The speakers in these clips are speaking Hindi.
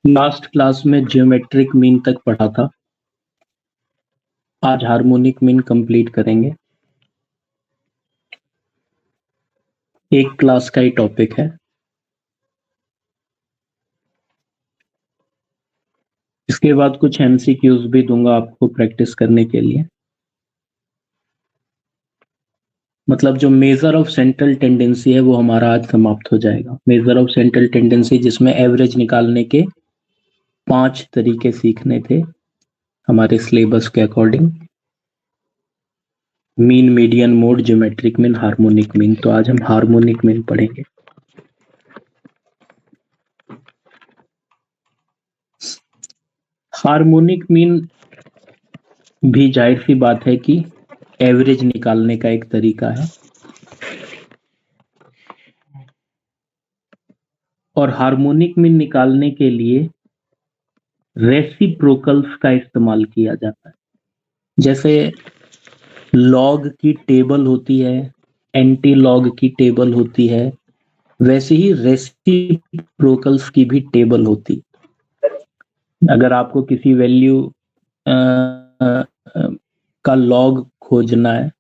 लास्ट क्लास में ज्योमेट्रिक मीन तक पढ़ा था। आज हार्मोनिक मीन कंप्लीट करेंगे। एक क्लास का ही टॉपिक है। इसके बाद कुछ एमसीक्यूज भी दूंगा आपको प्रैक्टिस करने के लिए। मतलब जो मेजर ऑफ सेंट्रल टेंडेंसी है वो हमारा आज समाप्त हो जाएगा। मेजर ऑफ सेंट्रल टेंडेंसी जिसमें एवरेज निकालने के 5 तरीके सीखने थे हमारे सिलेबस के according. Mean, median, mode, geometric mean, harmonic mean. तो आज हम हार्मोनिक मीन पढ़ेंगे। हार्मोनिक मीन भी जाहिर सी बात है कि एवरेज निकालने का एक तरीका है, और हार्मोनिक मीन निकालने के लिए रेसिप्रोकल्स का इस्तेमाल किया जाता है। जैसे लॉग की टेबल होती है, एंटी लॉग की टेबल होती है, वैसे ही रेसिप्रोकल्स की भी टेबल होती। अगर आपको किसी वैल्यू का लॉग खोजना है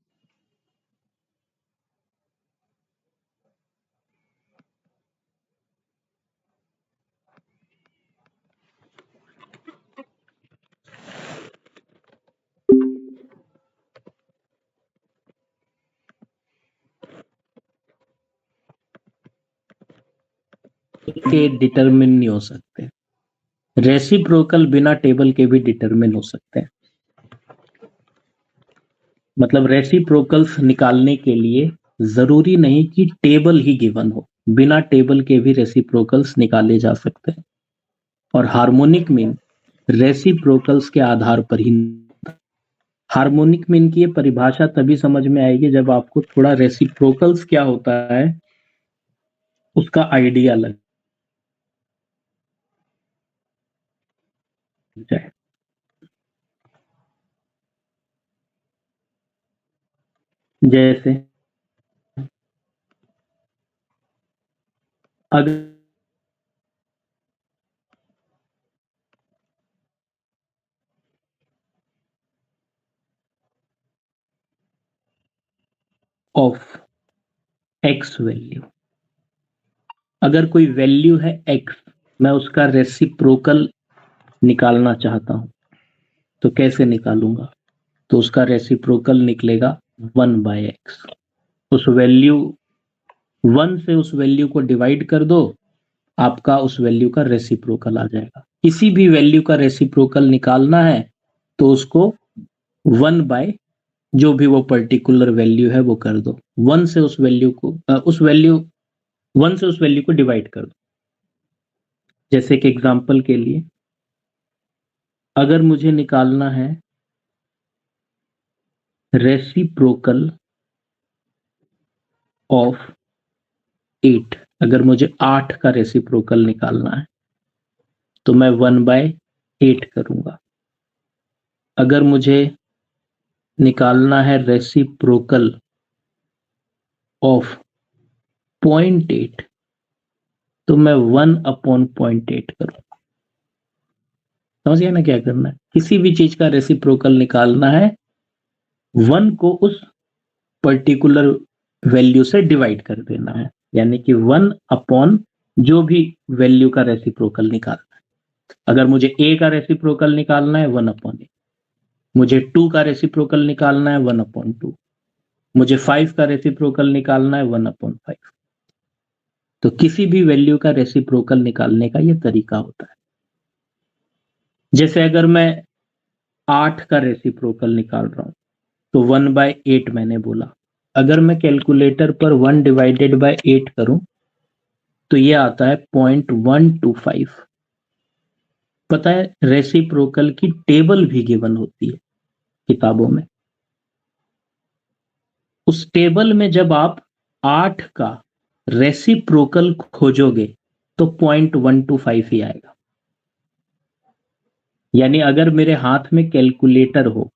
के डिटरमिन नहीं हो सकते। रेसिप्रोकल बिना टेबल के भी डिटरमिन हो सकते हैं। मतलब रेसिप्रोकल्स निकालने के लिए जरूरी नहीं कि टेबल ही गिवन हो, बिना टेबल के भी रेसिप्रोकल्स निकाले जा सकते हैं। और हार्मोनिक मीन रेसिप्रोकल्स के आधार पर ही। हार्मोनिक मीन की ये परिभाषा तभी समझ में आएगी जब आपको थोड़ा रेसिप्रोकल्स क्या होता है उसका आइडिया लग जाए। जैसे अगर ऑफ एक्स वैल्यू, अगर कोई वैल्यू है एक्स, मैं उसका रेसिप्रोकल निकालना चाहता हूं, तो कैसे निकालूंगा? तो उसका रेसिप्रोकल निकलेगा 1/x। उस वैल्यू 1 से उस वैल्यू को डिवाइड कर दो, आपका उस वैल्यू का रेसिप्रोकल आ जाएगा। किसी भी वैल्यू का रेसिप्रोकल निकालना है तो उसको 1 बाय जो भी वो पर्टिकुलर वैल्यू है वो कर दो। 1 से उस वैल्यू को उस वैल्यू 1 से उस वैल्यू को डिवाइड कर दो। जैसे कि एग्जांपल के लिए अगर मुझे निकालना है रेसिप्रोकल ऑफ 8, अगर मुझे 8 का रेसिप्रोकल निकालना है तो मैं 1/8 करूंगा। अगर मुझे निकालना है रेसिप्रोकल ऑफ 0.8 तो मैं 1/0.8 करूंगा। समझ गया ना क्या करना है? किसी भी चीज का रेसिप्रोकल निकालना है, 1 को उस पर्टिकुलर वैल्यू से डिवाइड कर देना है, यानी कि 1 अपॉन जो भी वैल्यू का रेसिप्रोकल निकालना है। अगर मुझे a का रेसिप्रोकल निकालना है 1/a, मुझे 2 का रेसिप्रोकल निकालना है 1/2, मुझे 5 का रेसिप्रोकल निकालना है 1/5। तो किसी भी वैल्यू का रेसिप्रोकल निकालने का यह तरीका होता है। जैसे अगर मैं 8 का रेसिप्रोकल निकाल रहा हूं तो 1/8 मैंने बोला। अगर मैं कैलकुलेटर पर 1/8 करूं तो ये आता है 0.125। पता है रेसिप्रोकल की टेबल भी गिवन होती है किताबों में। उस टेबल में जब आप 8 का रेसिप्रोकल खोजोगे तो 0.125 ही आएगा। यानी अगर मेरे हाथ में कैलकुलेटर हो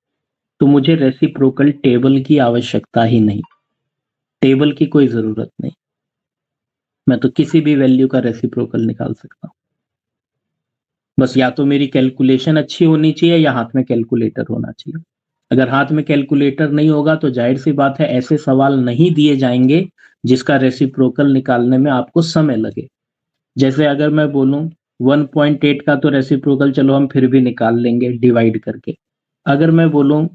तो मुझे रेसिप्रोकल टेबल की आवश्यकता ही नहीं, टेबल की कोई जरूरत नहीं। मैं तो किसी भी वैल्यू का रेसिप्रोकल निकाल सकता हूं। बस या तो मेरी कैलकुलेशन अच्छी होनी चाहिए या हाथ में कैलकुलेटर होना चाहिए। अगर हाथ में कैलकुलेटर नहीं होगा तो जाहिर सी बात है ऐसे सवाल नहीं दिए जाएंगे जिसका रेसिप्रोकल निकालने में आपको समय लगे। जैसे अगर मैं बोलूं 1.8 का तो रेसिप्रोकल चलो हम फिर भी निकाल लेंगे डिवाइड करके। अगर मैं बोलूं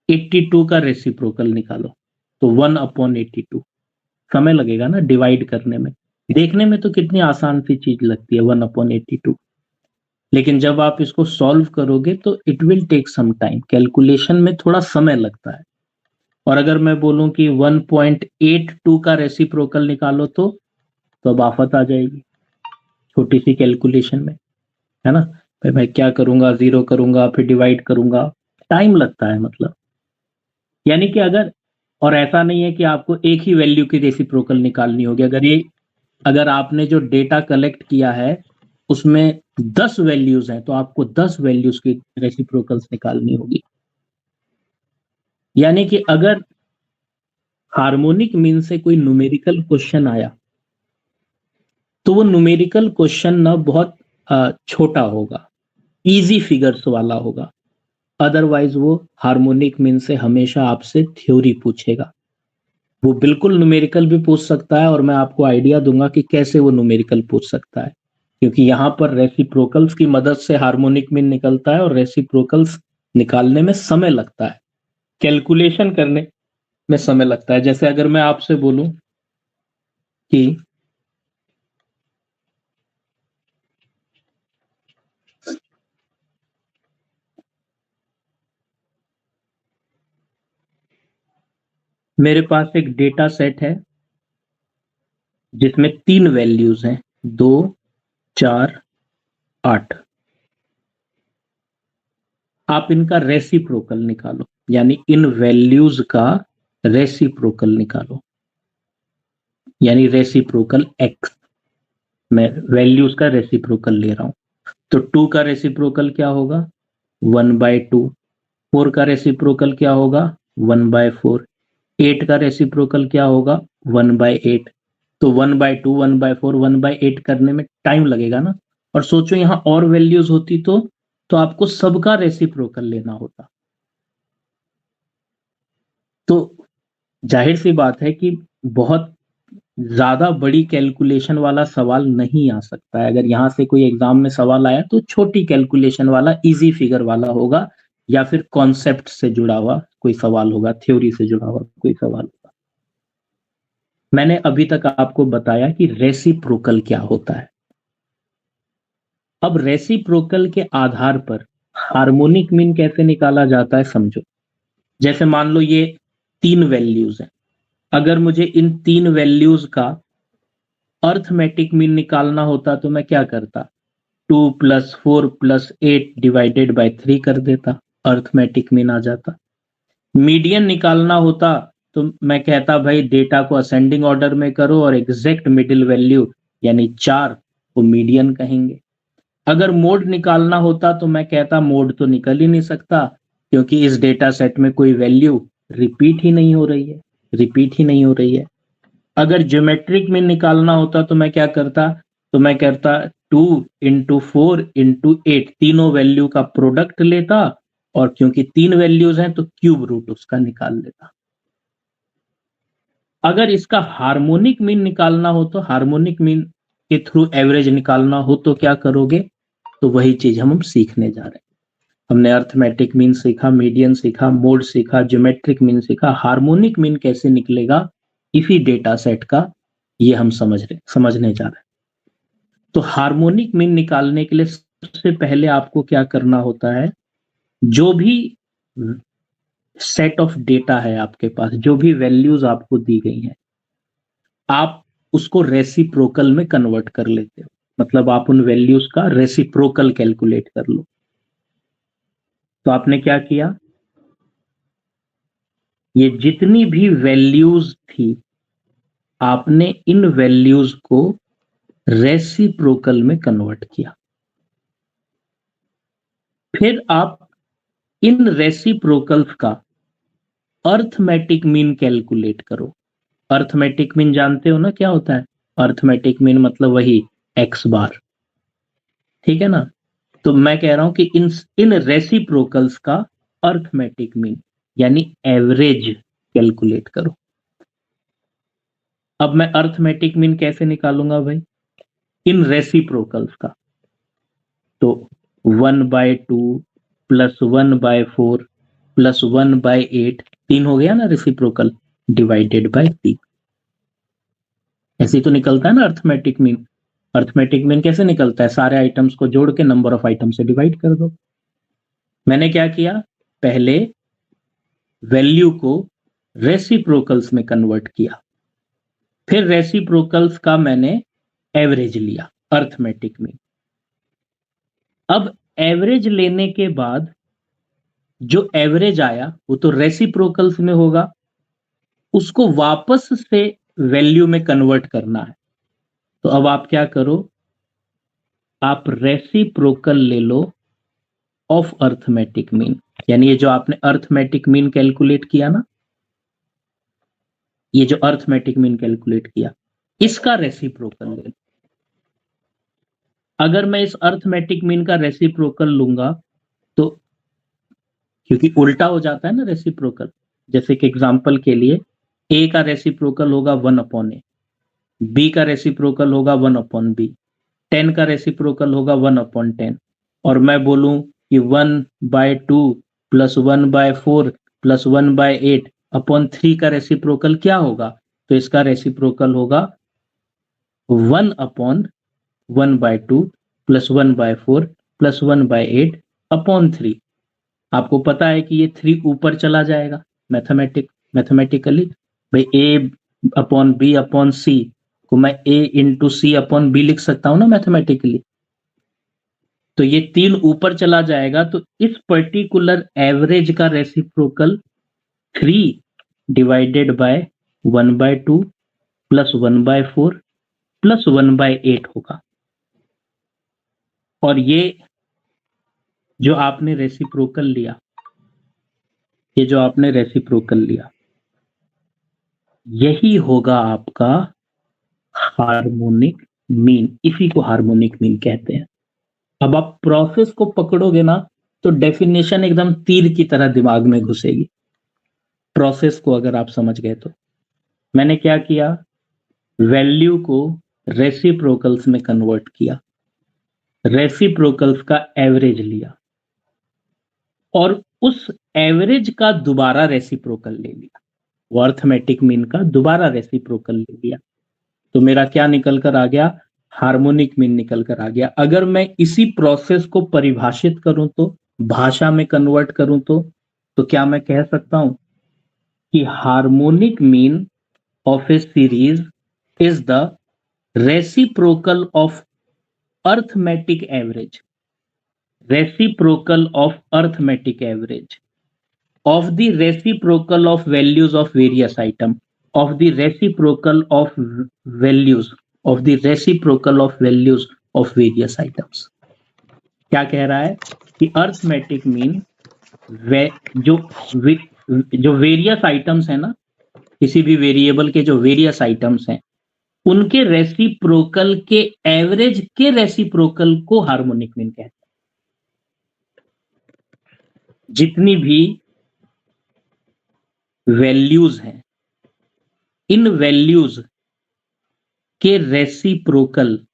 82 का रेसिप्रोकल निकालो तो 1/82 समय लगेगा ना डिवाइड करने में। देखने में तो कितनी आसान सी चीज लगती है 1/82, लेकिन जब आप इसको सॉल्व करोगे तो it will take some time, calculation में थोड़ा समय लगता है। और अगर मैं बोलूं कि 1.82 का रेसिप्रोकल निकालो तो अब आफत आ जाएगी छोटी सी कैलकुलेशन में, है ना। फिर मैं क्या करूंगा, जीरो करूंगा फिर डिवाइड करूंगा, टाइम लगता है मतलब। यानी कि अगर, और ऐसा नहीं है कि आपको एक ही वैल्यू की रेसिप्रोकल निकालनी होगी। अगर आपने जो डेटा कलेक्ट किया है उसमें 10 वैल्यूज हैं तो आपको 10 वैल्यूज की रेसिप्रोकल्स निकालनी होगी। यानी कि अगर हार्मोनिक मीन से कोई न्यूमेरिकल क्वेश्चन आया तो वो न्यूमेरिकल क्वेश्चन ना बहुत छोटा होगा, इजी फिगर्स वाला होगा। अदरवाइज वो हार्मोनिक मीन से हमेशा आपसे थ्योरी पूछेगा। वो बिल्कुल न्यूमेरिकल भी पूछ सकता है और मैं आपको आइडिया दूंगा कि कैसे वो न्यूमेरिकल पूछ सकता है, क्योंकि यहाँ पर रेसिप्रोकल्स की मदद से हार्मोनिक मीन निकलता है और रेसिप्रोकल्स निकालने में समय लगता है, कैलकुलेशन करने में समय लगता है। जैसे अगर मैं आपसे बोलूं कि मेरे पास एक डेटा सेट है जिसमें 3 वैल्यूज हैं, 2, 4, 8। आप इनका रेसिप्रोकल निकालो, यानी इन वैल्यूज का रेसिप्रोकल निकालो, यानी रेसिप्रोकल एक्स। मैं वैल्यूज का रेसिप्रोकल ले रहा हूं तो 2 का रेसिप्रोकल क्या होगा, 1/2। 4 का रेसिप्रोकल क्या होगा, 1/4। 8 का रेसिप्रोकल क्या होगा, 1/8। तो 1/2, 1/4, 1/8 करने में टाइम लगेगा ना। और सोचो यहाँ और वैल्यूज होती तो आपको सबका रेसिप्रोकल लेना होता। तो जाहिर सी बात है कि बहुत ज्यादा बड़ी कैलकुलेशन वाला सवाल नहीं आ सकता है। अगर यहाँ से कोई एग्जाम में सवाल आया तो छोटी कैलकुलेशन वाला, इजी फिगर वाला होगा, या फिर कॉन्सेप्ट से जुड़ा हुआ कोई सवाल होगा, थ्योरी से जुड़ा हुआ कोई सवाल होगा। मैंने अभी तक आपको बताया कि रेसिप्रोकल क्या होता है। अब रेसिप्रोकल के आधार पर हार्मोनिक मीन कैसे निकाला जाता है समझो। जैसे मान लो ये 3 वैल्यूज हैं, अगर मुझे इन 3 वैल्यूज का अर्थमेटिक मीन निकालना होता तो मैं क्या करता, 2 + 4 + 8 डिवाइडेड बाय 3 कर देता, अर्थमेटिक मीन आ जाता। मीडियन निकालना होता तो मैं कहता भाई डेटा को असेंडिंग ऑर्डर में करो और एग्जैक्ट मिडिल वैल्यू यानी 4 को मीडियन कहेंगे। अगर मोड निकालना होता तो मैं कहता मोड तो निकल ही नहीं सकता क्योंकि इस डेटा सेट में कोई वैल्यू रिपीट ही नहीं हो रही है, रिपीट ही नहीं हो रही है। अगर ज्योमेट्रिक में निकालना होता तो मैं क्या करता, तो मैं करता 2 × 4 × 8 तीनों वैल्यू का प्रोडक्ट लेता, और क्योंकि 3 वैल्यूज हैं तो क्यूब रूट उसका निकाल लेता। अगर इसका हार्मोनिक मीन निकालना हो तो हार्मोनिक मीन के थ्रू एवरेज निकालना हो तो क्या करोगे, तो वही चीज हम सीखने जा रहे हैं। हमने अर्थमेटिक मीन सीखा, मीडियन सीखा, मोड सीखा, ज्योमेट्रिक मीन सीखा, हार्मोनिक मीन कैसे निकलेगा इसी डेटा सेट का ये हम समझने जा रहे हैं। तो हार्मोनिक मीन निकालने के लिए सबसे पहले आपको क्या करना होता है, जो भी सेट ऑफ डेटा है आपके पास, जो भी वैल्यूज आपको दी गई हैं, आप उसको रेसिप्रोकल में कन्वर्ट कर लेते हो। मतलब आप उन वैल्यूज का रेसिप्रोकल कैलकुलेट कर लो। तो आपने क्या किया, ये जितनी भी वैल्यूज थी आपने इन वैल्यूज को रेसिप्रोकल में कन्वर्ट किया। फिर आप इन रेसिप्रोकल्स का अर्थमेटिक मीन कैलकुलेट करो। अर्थमेटिक मीन जानते हो ना क्या होता है, अर्थमेटिक मीन मतलब वही एक्स बार, ठीक है ना। तो मैं कह रहा हूं कि इन रेसिप्रोकल्स का अर्थमेटिक मीन यानी एवरेज कैलकुलेट करो। अब मैं अर्थमेटिक मीन कैसे निकालूंगा भाई, इन रेसिप्रोकल्स का। तो 1/2 प्लस 1/4 प्लस 1/8, 3 हो गया ना रेसिप्रोकल, डिवाइडेड बाय 3। ऐसे ही तो निकलता है ना अर्थमेटिक मीन। अर्थमेटिक मीन कैसे निकलता है, सारे आइटम्स को जोड़ के नंबर ऑफ आइटम से डिवाइड कर दो। मैंने क्या किया, पहले वैल्यू को रेसिप्रोकल्स में कन्वर्ट किया, फिर रेसिप्रोकल्स का मैंने एवरेज लिया अर्थमेटिक में। अब एवरेज लेने के बाद जो एवरेज आया वो तो रेसिप्रोकल्स में होगा, उसको वापस से वैल्यू में कन्वर्ट करना है। तो अब आप क्या करो, आप रेसिप्रोकल ले लो ऑफ अर्थमेटिक मीन, यानी ये जो आपने अर्थमेटिक मीन कैलकुलेट किया ना, ये जो अर्थमेटिक मीन कैलकुलेट किया इसका रेसिप्रोकल ले लो। अगर मैं इस अर्थमेटिक मीन का रेसिप्रोकल लूंगा तो, क्योंकि उल्टा हो जाता है ना रेसिप्रोकल, जैसे कि एग्जांपल के लिए ए का रेसिप्रोकल होगा 1/a, बी का रेसिप्रोकल होगा 1/b, 10 का रेसिप्रोकल होगा 1/10, और मैं बोलूं कि 1/2 प्लस 1/4 प्लस 1/8 अपॉन 3 का रेसिप्रोकल क्या होगा, तो इसका रेसिप्रोकल होगा 1/1/2 प्लस 1/4 प्लस 1/8 अपॉन 3। आपको पता है कि ये 3 ऊपर चला जाएगा मैथमेटिकली। भाई ए अपॉन बी अपॉन सी को मैं ए इंटू सी अपॉन बी लिख सकता हूं ना मैथमेटिकली। तो ये 3 ऊपर चला जाएगा, तो इस पर्टिकुलर एवरेज का reciprocal 3 divided by 1/2 plus 1/4 plus 1/8 होगा। और ये जो आपने रेसिप्रोकल लिया, ये जो आपने रेसिप्रोकल लिया, यही होगा आपका हार्मोनिक मीन। इसी को हार्मोनिक मीन कहते हैं। अब आप प्रोसेस को पकड़ोगे ना तो डेफिनेशन एकदम तीर की तरह दिमाग में घुसेगी। प्रोसेस को अगर आप समझ गए तो मैंने क्या किया, वैल्यू को रेसिप्रोकल्स में कन्वर्ट किया, रेसिप्रोकल्स का एवरेज लिया और उस एवरेज का दोबारा रेसिप्रोकल ले लिया, वो अर्थमेटिक मीन का दोबारा रेसिप्रोकल ले लिया। तो मेरा क्या निकल कर आ गया, हार्मोनिक मीन निकल कर आ गया। अगर मैं इसी प्रोसेस को परिभाषित करूं तो, भाषा में कन्वर्ट करूं तो क्या मैं कह सकता हूं कि harmonic mean of A series is the reciprocal of arithmetic average, reciprocal of arithmetic average, of the reciprocal of values of various item, of the reciprocal of values, of the reciprocal of values of various items। क्या कह रहा है कि अर्थमेटिक मीन जो वेरियस आइटम्स है ना, किसी भी वेरिएबल के जो वेरियस आइटम्स हैं उनके रेसिप्रोकल के एवरेज के रेसिप्रोकल को हार्मोनिक मीन कहते हैं। जितनी भी वैल्यूज हैं, इन वैल्यूज के रेसिप्रोकल,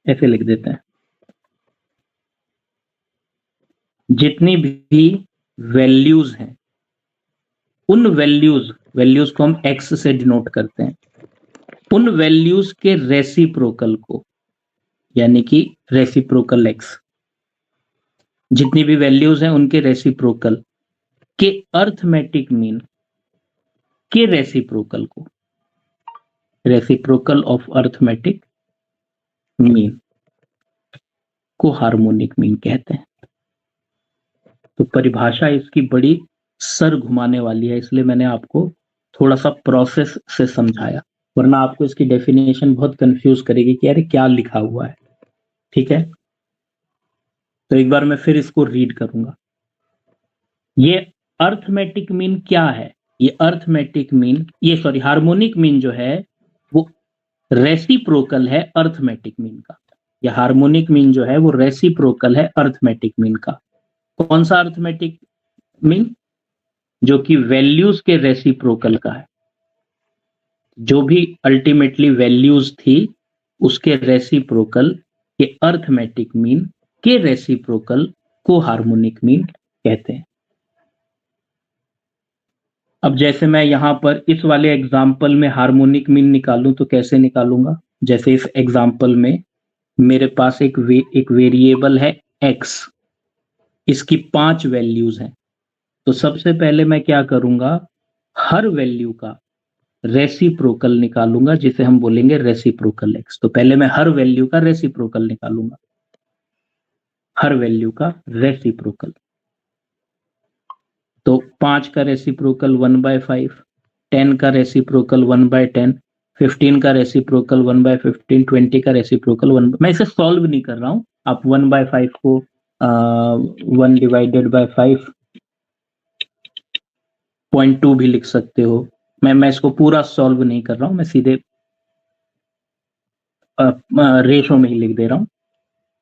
ऐसे लिख देते हैं, जितनी भी वैल्यूज हैं उन वैल्यूज को हम एक्स से डिनोट करते हैं, उन वैल्यूज के रेसिप्रोकल को, यानी कि रेसिप्रोकल एक्स, जितनी भी वैल्यूज हैं उनके रेसिप्रोकल के अर्थमेटिक मीन के रेसिप्रोकल को, रेसिप्रोकल ऑफ अर्थमेटिक मीन को हार्मोनिक मीन कहते हैं। तो परिभाषा इसकी बड़ी सर घुमाने वाली है, इसलिए मैंने आपको थोड़ा सा प्रोसेस से समझाया, वरना आपको इसकी डेफिनेशन बहुत कंफ्यूज करेगी कि अरे क्या लिखा हुआ है। ठीक है, तो एक बार मैं फिर इसको रीड करूंगा। ये अर्थमेटिक मीन क्या है, ये अर्थमेटिक मीन, ये सॉरी हार्मोनिक मीन जो है वो रेसिप्रोकल है अर्थमेटिक मीन का। या हार्मोनिक मीन जो है वो रेसिप्रोकल है अर्थमेटिक मीन का। कौन सा अर्थमेटिक मीन? जो कि वैल्यूज के रेसिप्रोकल का है। जो भी अल्टीमेटली वैल्यूज थी उसके रेसिप्रोकल के अर्थमेटिक मीन के रेसिप्रोकल को हार्मोनिक मीन कहते हैं। अब जैसे मैं यहां पर इस वाले एग्जाम्पल में हार्मोनिक मीन निकालूं तो कैसे निकालूंगा? जैसे इस एग्जाम्पल में मेरे पास एक वेरिएबल है x, इसकी 5 वैल्यूज हैं। तो सबसे पहले मैं क्या करूंगा, हर वैल्यू का रेसिप्रोकल निकालूंगा जिसे हम बोलेंगे रेसिप्रोकल x। तो पहले मैं हर वैल्यू का रेसिप्रोकल निकालूंगा, हर वैल्यू का रेसिप्रोकल। तो 5 का रेसिप्रोकल 1/5, 10 का रेसिप्रोकल 1/10, 15 का रेसिप्रोकल 1/15, 20 का रेसिप्रोकल 1। मैं इसे सॉल्व नहीं कर रहा हूं, आप 1/5 को 1/5.2 भी लिख सकते हो। मैं इसको पूरा सॉल्व नहीं कर रहा हूं, मैं सीधे रेशो में ही लिख दे रहा हूं।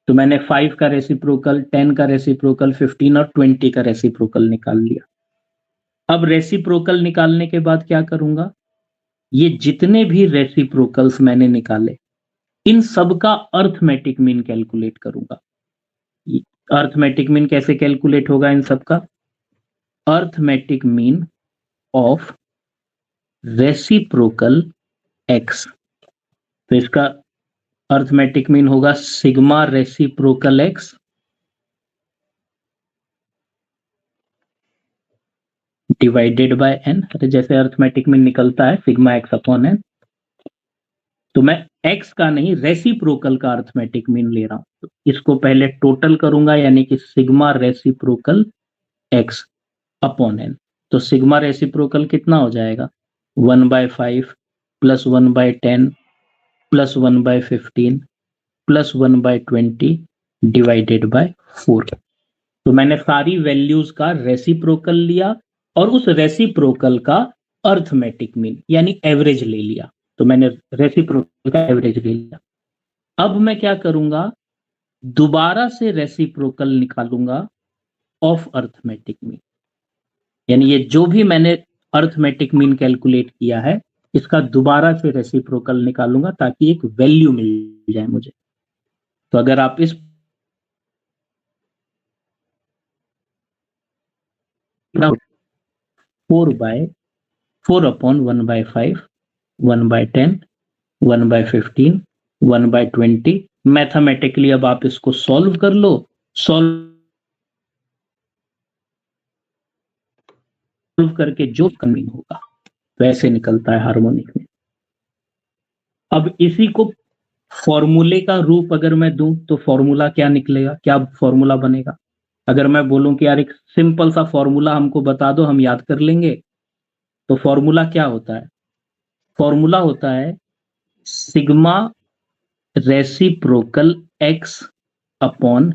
तो मैंने 5 का रेसिप्रोकल, 10 का रेसिप्रोकल, 15 और 20 का रेसिप्रोकल निकाल लिया। अब रेसिप्रोकल निकालने के बाद क्या करूंगा, ये जितने भी रेसिप्रोकल्स मैंने निकाले इन सब का अर्थमेटिक मीन कैलकुलेट करूंगा। अर्थमेटिक मीन कैसे कैलकुलेट होगा इन सब का? Arithmetic mean of reciprocal x। तो इसका अर्थमेटिक मीन होगा sigma reciprocal x divided by n। जैसे अर्थमेटिक मीन निकलता है सिग्मा x अपॉन n, तो मैं x का नहीं रेसिप्रोकल का अर्थमेटिक मीन ले रहा हूं। तो इसको पहले टोटल करूंगा, यानी कि sigma reciprocal x upon n। तो सिग्मा रेसिप्रोकल कितना हो जाएगा? 1/5 plus 1/10 plus 1/15 plus 1/20 divided by 4। तो मैंने सारी वैल्यूज का रेसिप्रोकल लिया और उस रेसिप्रोकल का अर्थमेटिक मीन यानी एवरेज ले लिया। तो मैंने रेसिप्रोकल का एवरेज ले लिया। अब मैं क्या करूंगा, दोबारा से रेसिप्रोकल निकालूंगा ऑफ अर्थमेटिक मीन। यानी ये जो भी मैंने अर्थमेटिक मीन कैलकुलेट किया है इसका दोबारा से रेसिप्रोकल निकालूंगा ताकि एक वैल्यू मिल जाए मुझे। तो अगर आप इस 4/4/1/5, 1/10, 1/15, 1/20 मैथमेटिकली अब आप इसको सॉल्व कर लो। सॉल्व करके जो मीन होगा वैसे निकलता है हार्मोनिक में। अब इसी को फॉर्मूले का रूप अगर मैं दूं तो फॉर्मूला क्या निकलेगा, क्या फॉर्मूला बनेगा? अगर मैं बोलूं कि यार एक सिंपल सा फॉर्मूला हमको बता दो हम याद कर लेंगे, तो फॉर्मूला क्या होता है? फॉर्मूला होता है sigma reciprocal x upon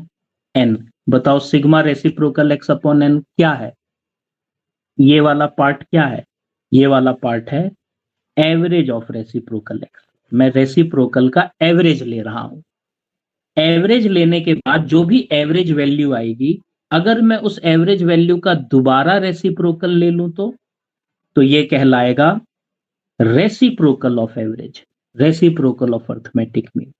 n। बताओ sigma reciprocal x upon n क्या है? ये वाला पार्ट क्या है? ये वाला पार्ट है एवरेज ऑफ रेसिप्रोकल x। मैं रेसिप्रोकल का एवरेज ले रहा हूं। एवरेज लेने के बाद जो भी एवरेज वैल्यू आएगी, अगर मैं उस एवरेज वैल्यू का दोबारा रेसिप्रोकल ले लूं तो ये कहलाएगा reciprocal of average, reciprocal of arithmetic mean.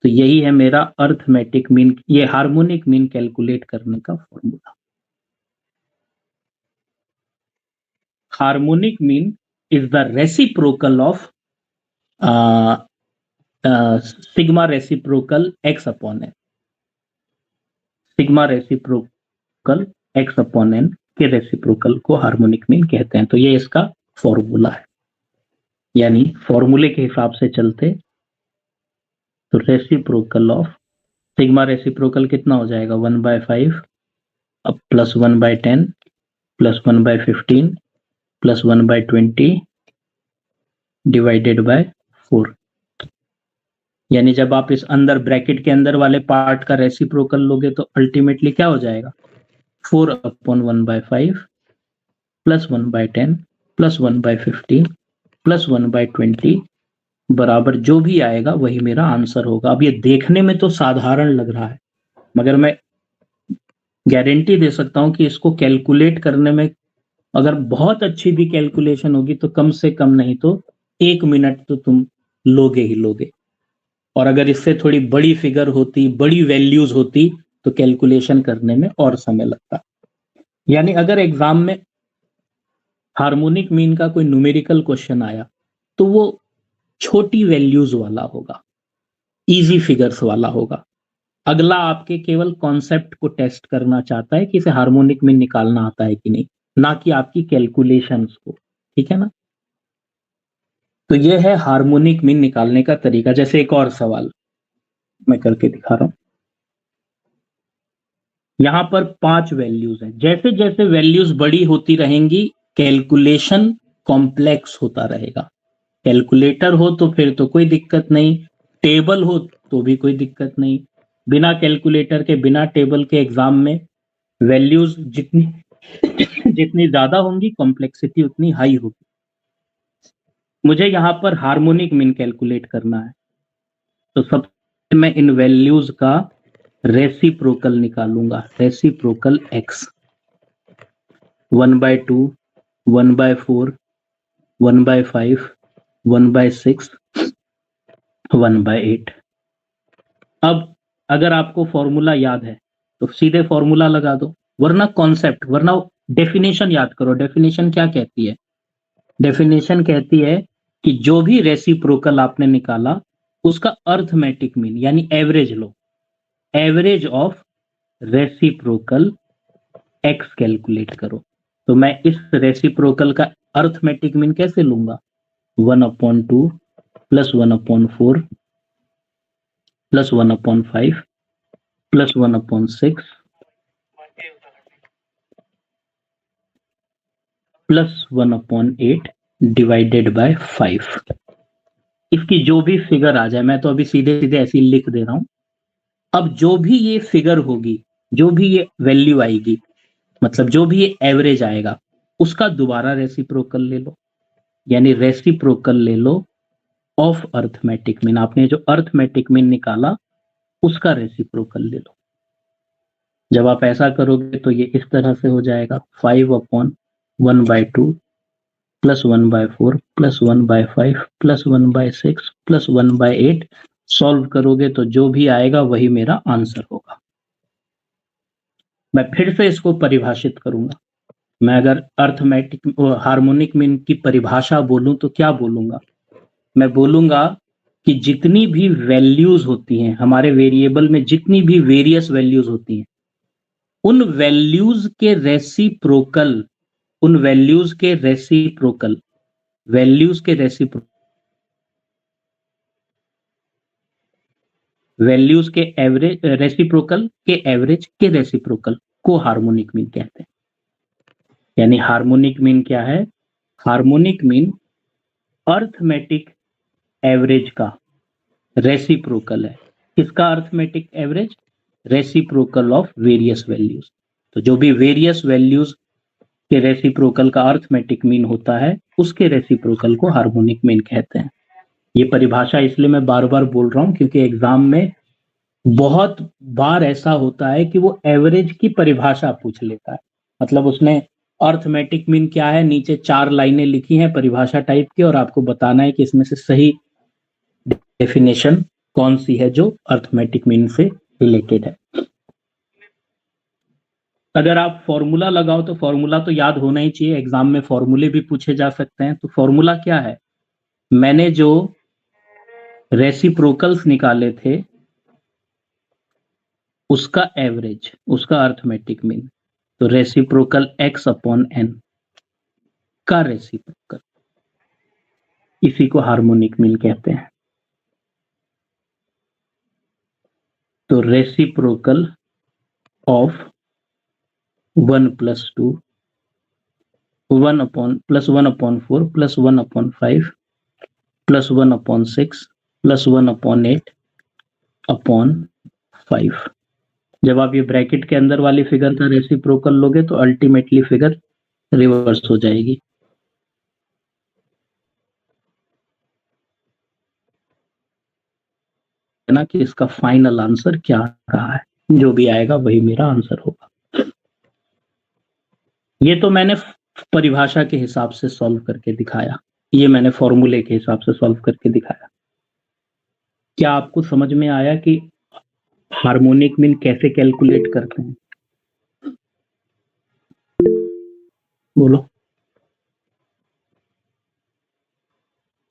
तो यही है मेरा अर्थमेटिक मीन, ये हार्मोनिक मीन कैलकुलेट करने का formula. Harmonic mean is the reciprocal of sigma reciprocal x upon n। Sigma reciprocal x upon n के रेसिप्रोकल को हार्मोनिक मीन कहते हैं। तो ये इसका फॉर्मूला है। यानी फॉर्मूले के हिसाब से चलते तो रेसिप्रोकल ऑफ सिग्मा रेसिप्रोकल कितना हो जाएगा? 1/5 अब plus 1/10 plus 1/15 plus 1/20 divided by 4। यानी जब आप इस अंदर ब्रैकेट के अंदर वाले पार्ट का रेसिप्रोकल लोगे तो अल्टीमेटली क्या हो जाएगा? 4/1/5 प्लस 1/10 प्लस 1/15 प्लस 1/20 बराबर जो भी आएगा वही मेरा आंसर होगा। अब ये देखने में तो साधारण लग रहा है, मगर मैं गारंटी दे सकता हूं कि इसको कैलकुलेट करने में अगर बहुत अच्छी भी कैलकुलेशन होगी तो कम से कम नहीं तो 1 मिनट तो तुम लोगे ही लोगे। और अगर इससे थोड़ी बड़ी फिगर होती, बड़ी वैल्यूज होती, तो कैलकुलेशन करने में और समय लगता। यानी अगर एग्जाम में हार्मोनिक मीन का कोई न्यूमेरिकल क्वेश्चन आया तो वो छोटी वैल्यूज वाला होगा, इजी फिगर्स वाला होगा। अगला आपके केवल कॉन्सेप्ट को टेस्ट करना चाहता है कि इसे हार्मोनिक मीन निकालना आता है कि नहीं, ना कि आपकी कैलकुलेशंस को। ठीक है ना? तो ये है हार्मोनिक मीन निकालने का तरीका। जैसे एक और सवाल मैं करके दिखा रहा हूं। यहां पर 5 वैल्यूज हैं। जैसे जैसे वैल्यूज बड़ी होती रहेंगी कैलकुलेशन कॉम्प्लेक्स होता रहेगा। कैलकुलेटर हो तो फिर तो कोई दिक्कत नहीं, टेबल हो तो भी कोई दिक्कत नहीं। बिना कैलकुलेटर के, बिना टेबल के एग्जाम में वैल्यूज जितनी जितनी ज्यादा होंगी कॉम्प्लेक्सिटी उतनी हाई होगी। मुझे यहाँ पर हार्मोनिक मीन कैलकुलेट करना है, तो सबसे मैं इन वैल्यूज का रेसिप्रोकल निकालूंगा। Reciprocal x 1/2, 1/4, 1/5, 1/6, 1/8। अब अगर आपको फॉर्मूला याद है तो सीधे फॉर्मूला लगा दो, वरना कॉन्सेप्ट, वरना डेफिनेशन याद करो। डेफिनेशन क्या कहती है? डेफिनेशन कहती है कि जो भी रेसिप्रोकल आपने निकाला उसका अर्थमेटिक मीन यानी average low. Average of reciprocal x calculate करो। तो मैं इस रेसिप्रोकल का अर्थमेटिक मीन कैसे लूंगा? 1/2 plus 1/4 plus 1/5 plus 1/6 plus 1/8 divided by 5। इसकी जो भी फिगर आ जाए, मैं तो अभी सीधे सीधे ऐसे ही लिख दे रहा हूं। अब जो भी ये फिगर होगी, जो भी ये वैल्यू आएगी, मतलब जो भी ये एवरेज आएगा, उसका दोबारा रेसिप्रोकल ले लो। यानी रेसिप्रोकल ले लो ऑफ अर्थमेटिक मीन। आपने जो अर्थमेटिक मीन निकाला उसका रेसिप्रोकल ले लो। जब आप ऐसा करोगे तो ये इस तरह से हो जाएगा 5/1/2 plus 1/4 plus 1/5 plus 1/6 plus 1/8। Solve करोगे तो जो भी आएगा वही मेरा आंसर होगा। मैं फिर से इसको परिभाषित करूंगा। मैं अगर अर्थमेटिक हार्मोनिक मीन की परिभाषा बोलूं तो क्या बोलूंगा? मैं बोलूंगा कि जितनी भी वैल्यूज होती हैं हमारे वेरिएबल में, जितनी भी वेरियस वैल्यूज होती हैं, उन वैल्यूज के रेसिप्रोकल, उन वैल्यूज के रेसिप्रोकल, वैल्यूज के रेसिप्रोकल, वैल्यूज के एवरेज, रेसिप्रोकल के एवरेज के रेसिप्रोकल को हार्मोनिक मीन कहते हैं। यानी हार्मोनिक मीन क्या है? हार्मोनिक मीन अर्थमेटिक एवरेज का रेसिप्रोकल है। किसका arithmetic average? Reciprocal of various values. तो जो भी वेरियस वैल्यूज के रेसिप्रोकल का अर्थमेटिक मीन होता है उसके रेसिप्रोकल को हार्मोनिक मीन कहते हैं। ये परिभाषा इसलिए मैं बार बार बोल रहा हूं क्योंकि एग्जाम में बहुत बार ऐसा होता है कि वो एवरेज की परिभाषा पूछ लेता है। मतलब उसने अर्थमेटिक मीन क्या है, नीचे 4 लाइनें लिखी हैं परिभाषा टाइप की, और आपको बताना है कि इसमें से सही डेफिनेशन कौन सी है जो अर्थमेटिक मीन से रिलेटेड है। अगर आप फॉर्मूला लगाओ तो फॉर्मूला तो याद होना ही चाहिए, एग्जाम में फॉर्मूले भी पूछे जा सकते हैं। तो फॉर्मूला क्या है? मैंने जो रेसिप्रोकल्स निकाले थे उसका एवरेज, उसका अर्थमेटिक मीन, तो रेसिप्रोकल x अपॉन n का रेसिप्रोकल, इसी को हार्मोनिक मीन कहते हैं। तो reciprocal of 1+2 1 plus 1/4 plus 1/5 plus 1/6 plus 1/8 upon 5। जब आप ये ब्रैकेट के अंदर वाली फिगर का रेसिप्रोकल लोगे तो अल्टीमेटली फिगर रिवर्स हो जाएगी। देना कि इसका फाइनल आंसर क्या रहा है। जो भी आएगा वही मेरा आंसर होगा। ये तो मैंने परिभाषा के हिसाब से सॉल्व करके दिखाया, ये मैंने फॉर्मूले के हिसाब से सॉल्व करके दिखाया। क्या आपको समझ में आया कि हार्मोनिक मीन कैसे कैलकुलेट करते हैं? बोलो।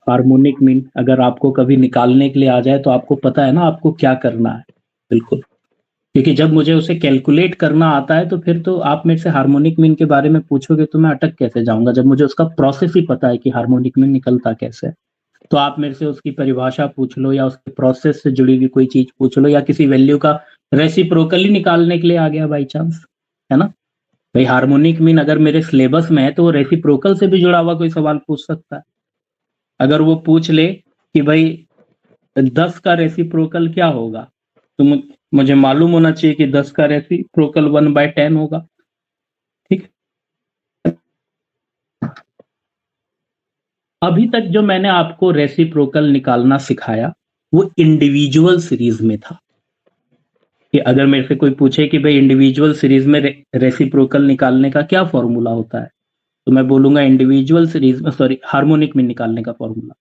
हार्मोनिक मीन अगर आपको कभी निकालने के लिए आ जाए तो आपको पता है ना आपको क्या करना है। बिल्कुल, क्योंकि जब मुझे उसे कैलकुलेट करना आता है तो फिर तो आप मेरे से हार्मोनिक मीन के बारे में पूछोगे तो मैं अटक कैसे जाऊंगा, जब मुझे उसका प्रोसेस ही पता है कि हार्मोनिक मीन निकलता कैसे है। तो आप मेरे से उसकी परिभाषा पूछ लो या उसके प्रोसेस से जुड़ी हुई कोई चीज पूछ लो या किसी वैल्यू का रेसिप्रोकली निकालने के लिए आ गया बाई चांस, है ना। भाई हार्मोनिक मीन अगर मेरे सिलेबस में है तो वो रेसिप्रोकल से भी जुड़ा हुआ कोई सवाल पूछ सकता है। अगर वो पूछ ले कि भाई 10 का रेसिप्रोकल क्या होगा, तो मुझे मालूम होना चाहिए कि 10 का रेसिप्रोकल 1/10 होगा। ठीक। अभी तक जो मैंने आपको रेसिप्रोकल निकालना सिखाया वो इंडिविजुअल सीरीज में था, कि अगर मेरे से कोई पूछे कि भाई इंडिविजुअल सीरीज में रेसिप्रोकल निकालने का क्या फॉर्मूला होता है, तो मैं बोलूंगा इंडिविजुअल सीरीज में, सॉरी, हार्मोनिक मीन निकालने का फॉर्मूला।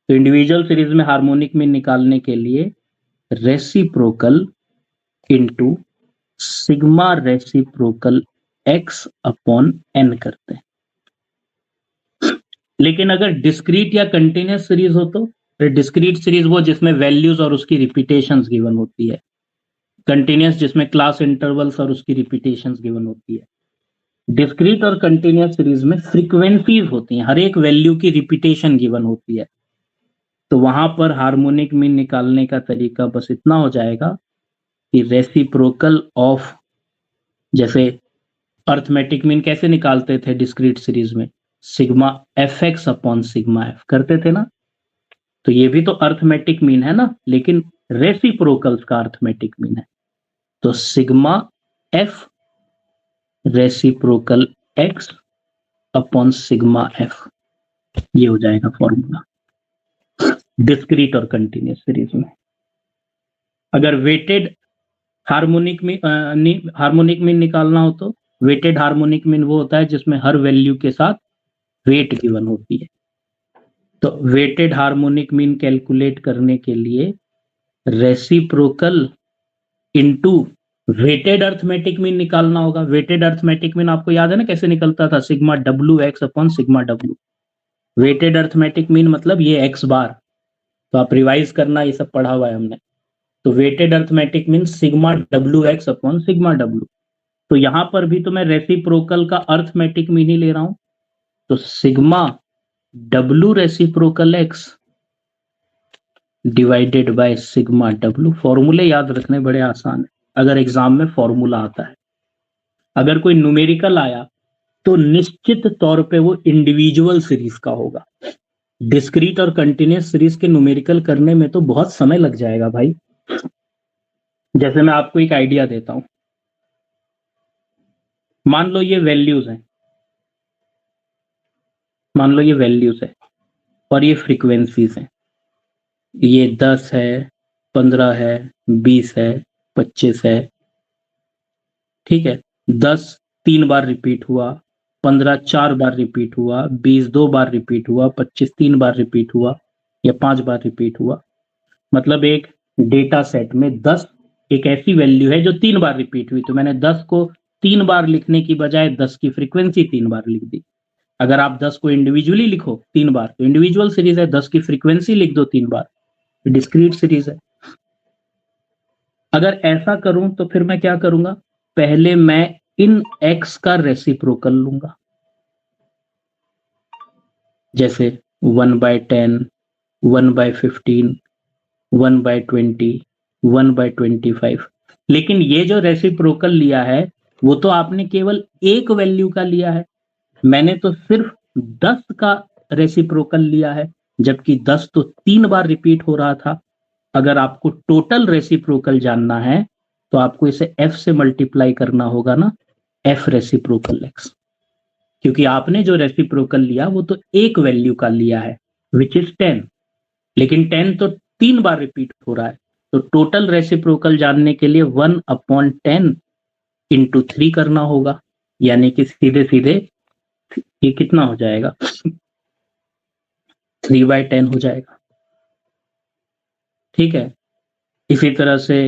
तो इंडिविजुअल सीरीज में हार्मोनिक मीन निकालने के लिए reciprocal into sigma reciprocal x upon n करते हैं। लेकिन अगर डिस्क्रीट या कंटिन्यूस सीरीज हो तो डिस्क्रीट सीरीज वो जिसमें वैल्यूज और उसकी रिपीटेशंस गिवन होती है, कंटिन्यूस जिसमें क्लास इंटरवल्स और उसकी रिपीटेशंस गिवन होती है। डिस्क्रीट और कंटिन्यूस सीरीज में फ्रीक्वेंसीज होती हैं, हर एक वैल्यू की रिपीटेशन गिवन होती है। तो वहां पर हार्मोनिक मीन निकालने का तरीका बस इतना हो जाएगा कि रेसिप्रोकल ऑफ, जैसे अर्थमेटिक मीन कैसे निकालते थे डिस्क्रीट सीरीज में, sigma F x upon sigma F करते थे ना, तो ये भी तो अर्थमेटिक मीन है ना, लेकिन रेसिप्रोकल्स का अर्थमेटिक मीन है। तो sigma F reciprocal x upon sigma F, ये हो जाएगा फॉर्मूला डिस्क्रीट और कंटिन्यूस सीरीज में। अगर वेटेड हार्मोनिक मीन निकालना हो तो वेटेड हार्मोनिक मीन वो होता है जिसमें हर वैल्यू के साथ वेट गिवन होती है। तो वेटेड हार्मोनिक मीन कैलकुलेट करने के लिए reciprocal into weighted arithmetic mean निकालना होगा। वेटेड अर्थमेटिक मीन आपको याद है ना कैसे निकलता था, sigma W X upon sigma W. Weighted arithmetic mean मतलब ये एक्स बार, तो आप रिवाइज करना, ये सब पढ़ा हुआ है हमने। तो weighted arithmetic mean sigma W X upon sigma W. तो यहां पर भी तो मैं रेसिप्रोकल का अर्थमेटिक मीन ही ले रहा हूं, तो sigma W reciprocal x divided by sigma W. फॉर्मूले याद रखने बड़े आसान है अगर एग्जाम में फॉर्मूला आता है। अगर कोई न्यूमेरिकल आया तो निश्चित तौर पे वो इंडिविजुअल सीरीज का होगा। डिस्क्रीट और कंटिन्यूस सीरीज के न्यूमेरिकल करने में तो बहुत समय लग जाएगा भाई। जैसे मैं आपको एक आइडिया देता हूं, मान लो ये वैल्यूज हैं, मान लो ये वैल्यूज है और ये फ्रीक्वेंसीज हैं, ये 10 है, 15 है, 20 है, 25 है। ठीक है, 10 3 बार रिपीट हुआ, 15 4 बार रिपीट हुआ, 20 2 बार रिपीट हुआ, 25 3 बार रिपीट हुआ या 5 बार रिपीट हुआ। मतलब एक डेटा सेट में 10 एक ऐसी वैल्यू है जो 3 बार रिपीट हुई, तो मैंने 10 को 3 बार लिखने की बजाय 10 की फ्रीक्वेंसी 3 बार लिख दी। अगर आप 10 को इंडिविजुअली लिखो 3 बार तो इंडिविजुअल सीरीज है, 10 की फ्रीक्वेंसी लिख दो 3 बार, डिस्क्रीट सीरीज है। अगर ऐसा करूं तो फिर मैं क्या करूंगा, पहले मैं इन x का रेसिप्रोकल लूंगा, जैसे 1/10, 1/15, 1/20, 1/25। लेकिन ये जो रेसिप्रोकल लिया है वो तो आपने केवल एक वैल्यू का लिया है, मैंने तो सिर्फ 10 का रेसिप्रोकल लिया है, जबकि 10 तो 3 बार रिपीट हो रहा था। अगर आपको टोटल रेसिप्रोकल जानना है तो आपको इसे f से मल्टीप्लाई करना होगा ना, f रेसिप्रोकल x, क्योंकि आपने जो रेसिप्रोकल लिया वो तो एक वैल्यू का लिया है विच इज 10, लेकिन 10 तो 3 बार रिपीट हो रहा है, तो टोटल रेसिप्रोकल जानने के लिए 1/10 इंटू 3 करना होगा, यानी कि सीधे सीधे ये कितना हो जाएगा 3/10 हो जाएगा। ठीक है, इसी तरह से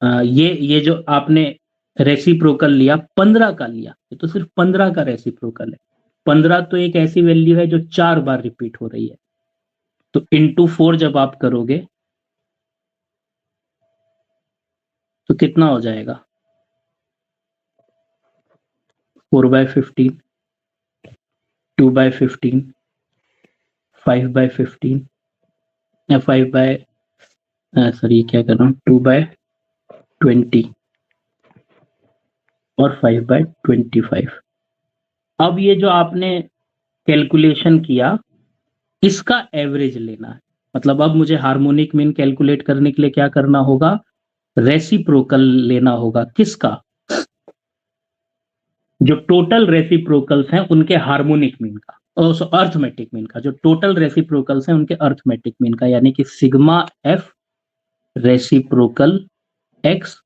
ये जो आपने रेसिप्रोकल लिया 15 का लिया, ये तो सिर्फ 15 का रेसिप्रोकल है। 15 तो एक ऐसी वैल्यू है जो 4 बार रिपीट हो रही है, तो इंटू 4 जब आप करोगे तो कितना हो जाएगा 4/15, 2/15, 5/15 या 5 बाय सॉरी क्या कर रहा हूँ 2/20 और 5/25। अब ये जो आपने कैलकुलेशन किया इसका एवरेज लेना है, मतलब अब मुझे हार्मोनिक मीन कैलकुलेट करने के लिए क्या करना होगा, रेसिप्रोकल लेना होगा। किसका, जो टोटल रेसिप्रोकल्स हैं उनके हार्मोनिक मीन का, अर्थमेटिक मीन का, जो टोटल रेसिप्रोकल्स हैं उनके अर्थमेटिक मीन का, यानी कि sigma F reciprocal x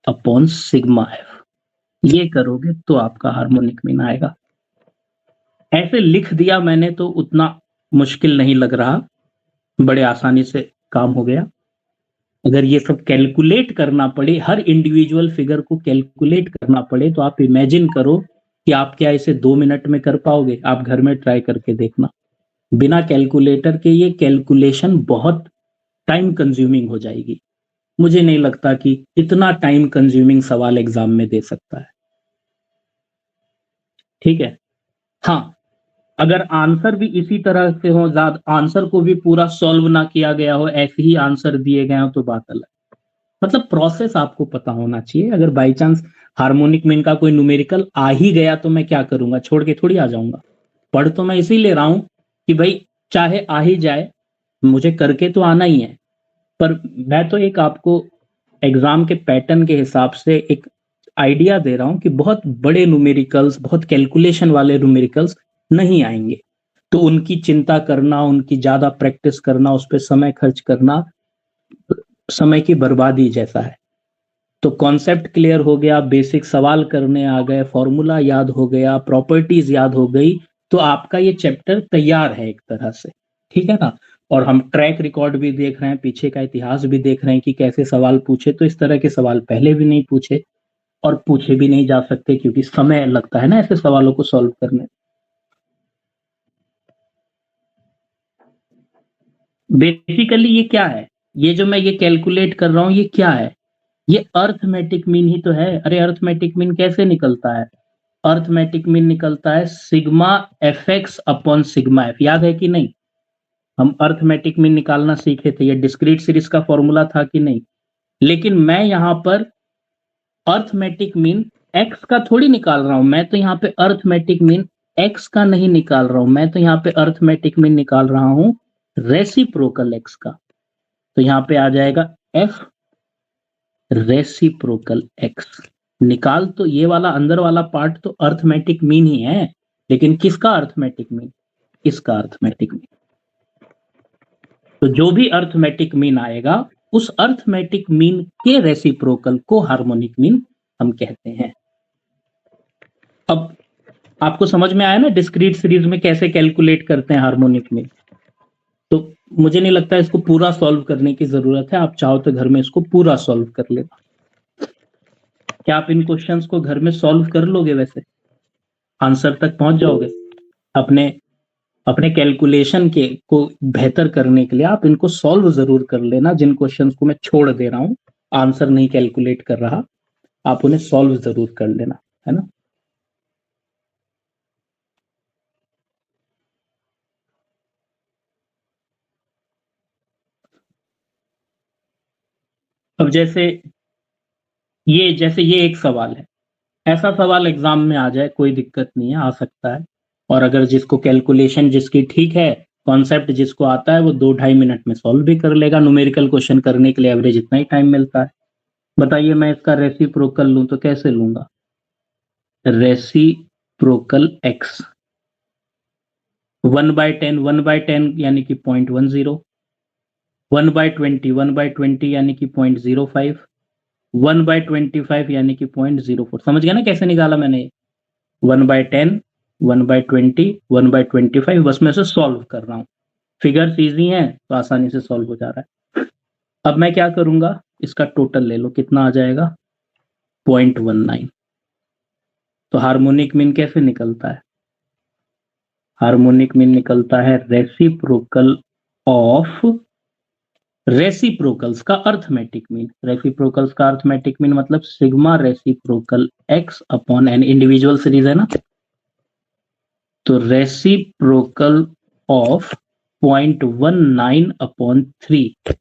upon sigma F. ये करोगे तो आपका हार्मोनिक मीन आएगा। ऐसे लिख दिया मैंने तो उतना मुश्किल नहीं लग रहा, बड़े आसानी से काम हो गया। अगर ये सब कैलकुलेट करना पड़े, हर इंडिविजुअल फिगर को कैलकुलेट करना पड़े, तो आप इमेजिन करो कि आप क्या इसे 2 मिनट में कर पाओगे। आप घर में ट्राई करके देखना, बिना कैलकुलेटर के ये कैलकुलेशन बहुत टाइम कंज्यूमिंग हो जाएगी। मुझे नहीं लगता कि इतना टाइम कंज्यूमिंग सवाल एग्जाम में दे सकता है। ठीक है, हाँ, अगर आंसर भी इसी तरह से हो, ज्यादा आंसर को भी पूरा सॉल्व ना किया गया हो, ऐसे ही आंसर दिए गए हो तो बात अलग। मतलब प्रोसेस आपको पता होना चाहिए। अगर बाई चांस हार्मोनिक मीन का कोई न्यूमेरिकल आ ही गया तो मैं क्या करूंगा, छोड़ के थोड़ी आ जाऊंगा। पढ़ तो मैं इसीलिए रहा हूं कि भाई चाहे आ ही जाए, मुझे करके तो आना ही है। पर मैं तो एक आपको एग्जाम के पैटर्न के हिसाब से एक आइडिया दे रहा हूं कि बहुत बड़े न्यूमेरिकल्स, बहुत कैलकुलेशन वाले न्यूमेरिकल्स नहीं आएंगे, तो उनकी चिंता करना, उनकी ज्यादा प्रैक्टिस करना, उस पर समय खर्च करना समय की बर्बादी जैसा है। तो कॉन्सेप्ट क्लियर हो गया, बेसिक सवाल करने आ गए, फॉर्मूला याद हो गया, प्रॉपर्टीज याद हो गई, तो आपका ये चैप्टर तैयार है एक तरह से। ठीक है ना। और हम ट्रैक रिकॉर्ड भी देख रहे हैं, पीछे का इतिहास भी देख रहे हैं कि कैसे सवाल पूछे, तो इस तरह के सवाल पहले भी नहीं पूछे और पूछे भी नहीं जा सकते, क्योंकि समय लगता है ना ऐसे सवालों को सॉल्व करने। बेसिकली ये क्या है, ये जो मैं ये कैलकुलेट कर रहा हूं ये क्या है, ये अर्थमेटिक मीन ही तो है। अरे अर्थमेटिक मीन कैसे निकलता है, अर्थमेटिक मीन निकलता है sigma F x upon sigma F. याद है कि नहीं, हम अर्थमेटिक मीन निकालना सीखे थे, ये डिस्क्रीट सीरीज का फॉर्मूला था कि नहीं। लेकिन मैं यहां पर अर्थमेटिक मीन एक्स का थोड़ी निकाल रहा हूं, मैं तो यहाँ पे अर्थमेटिक मीन एक्स का नहीं निकाल रहा हूं, मैं तो यहाँ पे अर्थमेटिक मीन निकाल रहा हूं रेसिप्रोकल एक्स का। तो यहाँ पे आ जाएगा एफ रेसिप्रोकल एक्स। निकाल तो ये वाला अंदर वाला पार्ट तो अर्थमेटिक मीन ही है, लेकिन किसका अर्थमेटिक मीन, इसका अर्थमेटिक मीन। तो जो भी अर्थमेटिक मीन आएगा उस अर्थमेटिक मीन के रेसिप्रोकल को हार्मोनिक मीन हम कहते हैं। अब आपको समझ में आया ना डिस्क्रीट सीरीज में कैसे कैलकुलेट करते हैं हार्मोनिक मीन। तो मुझे नहीं लगता इसको पूरा सॉल्व करने की जरूरत है, आप चाहो तो घर में इसको पूरा सॉल्व कर लेना। क्या आप इन क्वेश्चंस को घर में सॉल्व कर लोगे, वैसे आंसर तक पहुंच जाओगे? अपने अपने कैलकुलेशन के को बेहतर करने के लिए आप इनको सॉल्व जरूर कर लेना। जिन क्वेश्चंस को मैं छोड़ दे रहा हूं, आंसर नहीं कैलकुलेट कर रहा, आप उन्हें सॉल्व जरूर कर लेना, है ना। अब जैसे ये एक सवाल है, ऐसा सवाल एग्जाम में आ जाए कोई दिक्कत नहीं है, आ सकता है। और अगर जिसको कैलकुलेशन जिसकी ठीक है, कॉन्सेप्ट जिसको आता है, वो 2-2.5 मिनट में सॉल्व भी कर लेगा। न्यूमेरिकल क्वेश्चन करने के लिए एवरेज इतना ही टाइम मिलता है। बताइए मैं इसका रेसिप्रोकल लूं तो कैसे लूंगा, रेसिप्रोकल एक्स 1/10, 1/10 यानी कि 0.10, 1/20, 1/20 यानी कि 0.05, 1/25 यानी कि 0.04। समझ गया ना कैसे निकाला मैंने? 1/10, 1/20, 1/25, बस मैं इसे सॉल्व कर रहा हूँ। फिगर्स इजी हैं तो आसानी से सॉल्व हो जा रहा है। अब मैं क्या करूंगा, इसका टोटल ले लो, कितना आ जाएगा? 0.19। तो हार्मोनिक मीन कैसे निकलता है? हार्मोनिक मीन निकलता है रेसिप्रोकल ऑफ रेसिप्रोकल्स का अर्थमेटिक मीन। रेसिप्रोकल्स का अर्थमेटिक मीन मतलब sigma reciprocal x upon N, individual series है ना, तो रेसिप्रोकल ऑफ 0.19/3,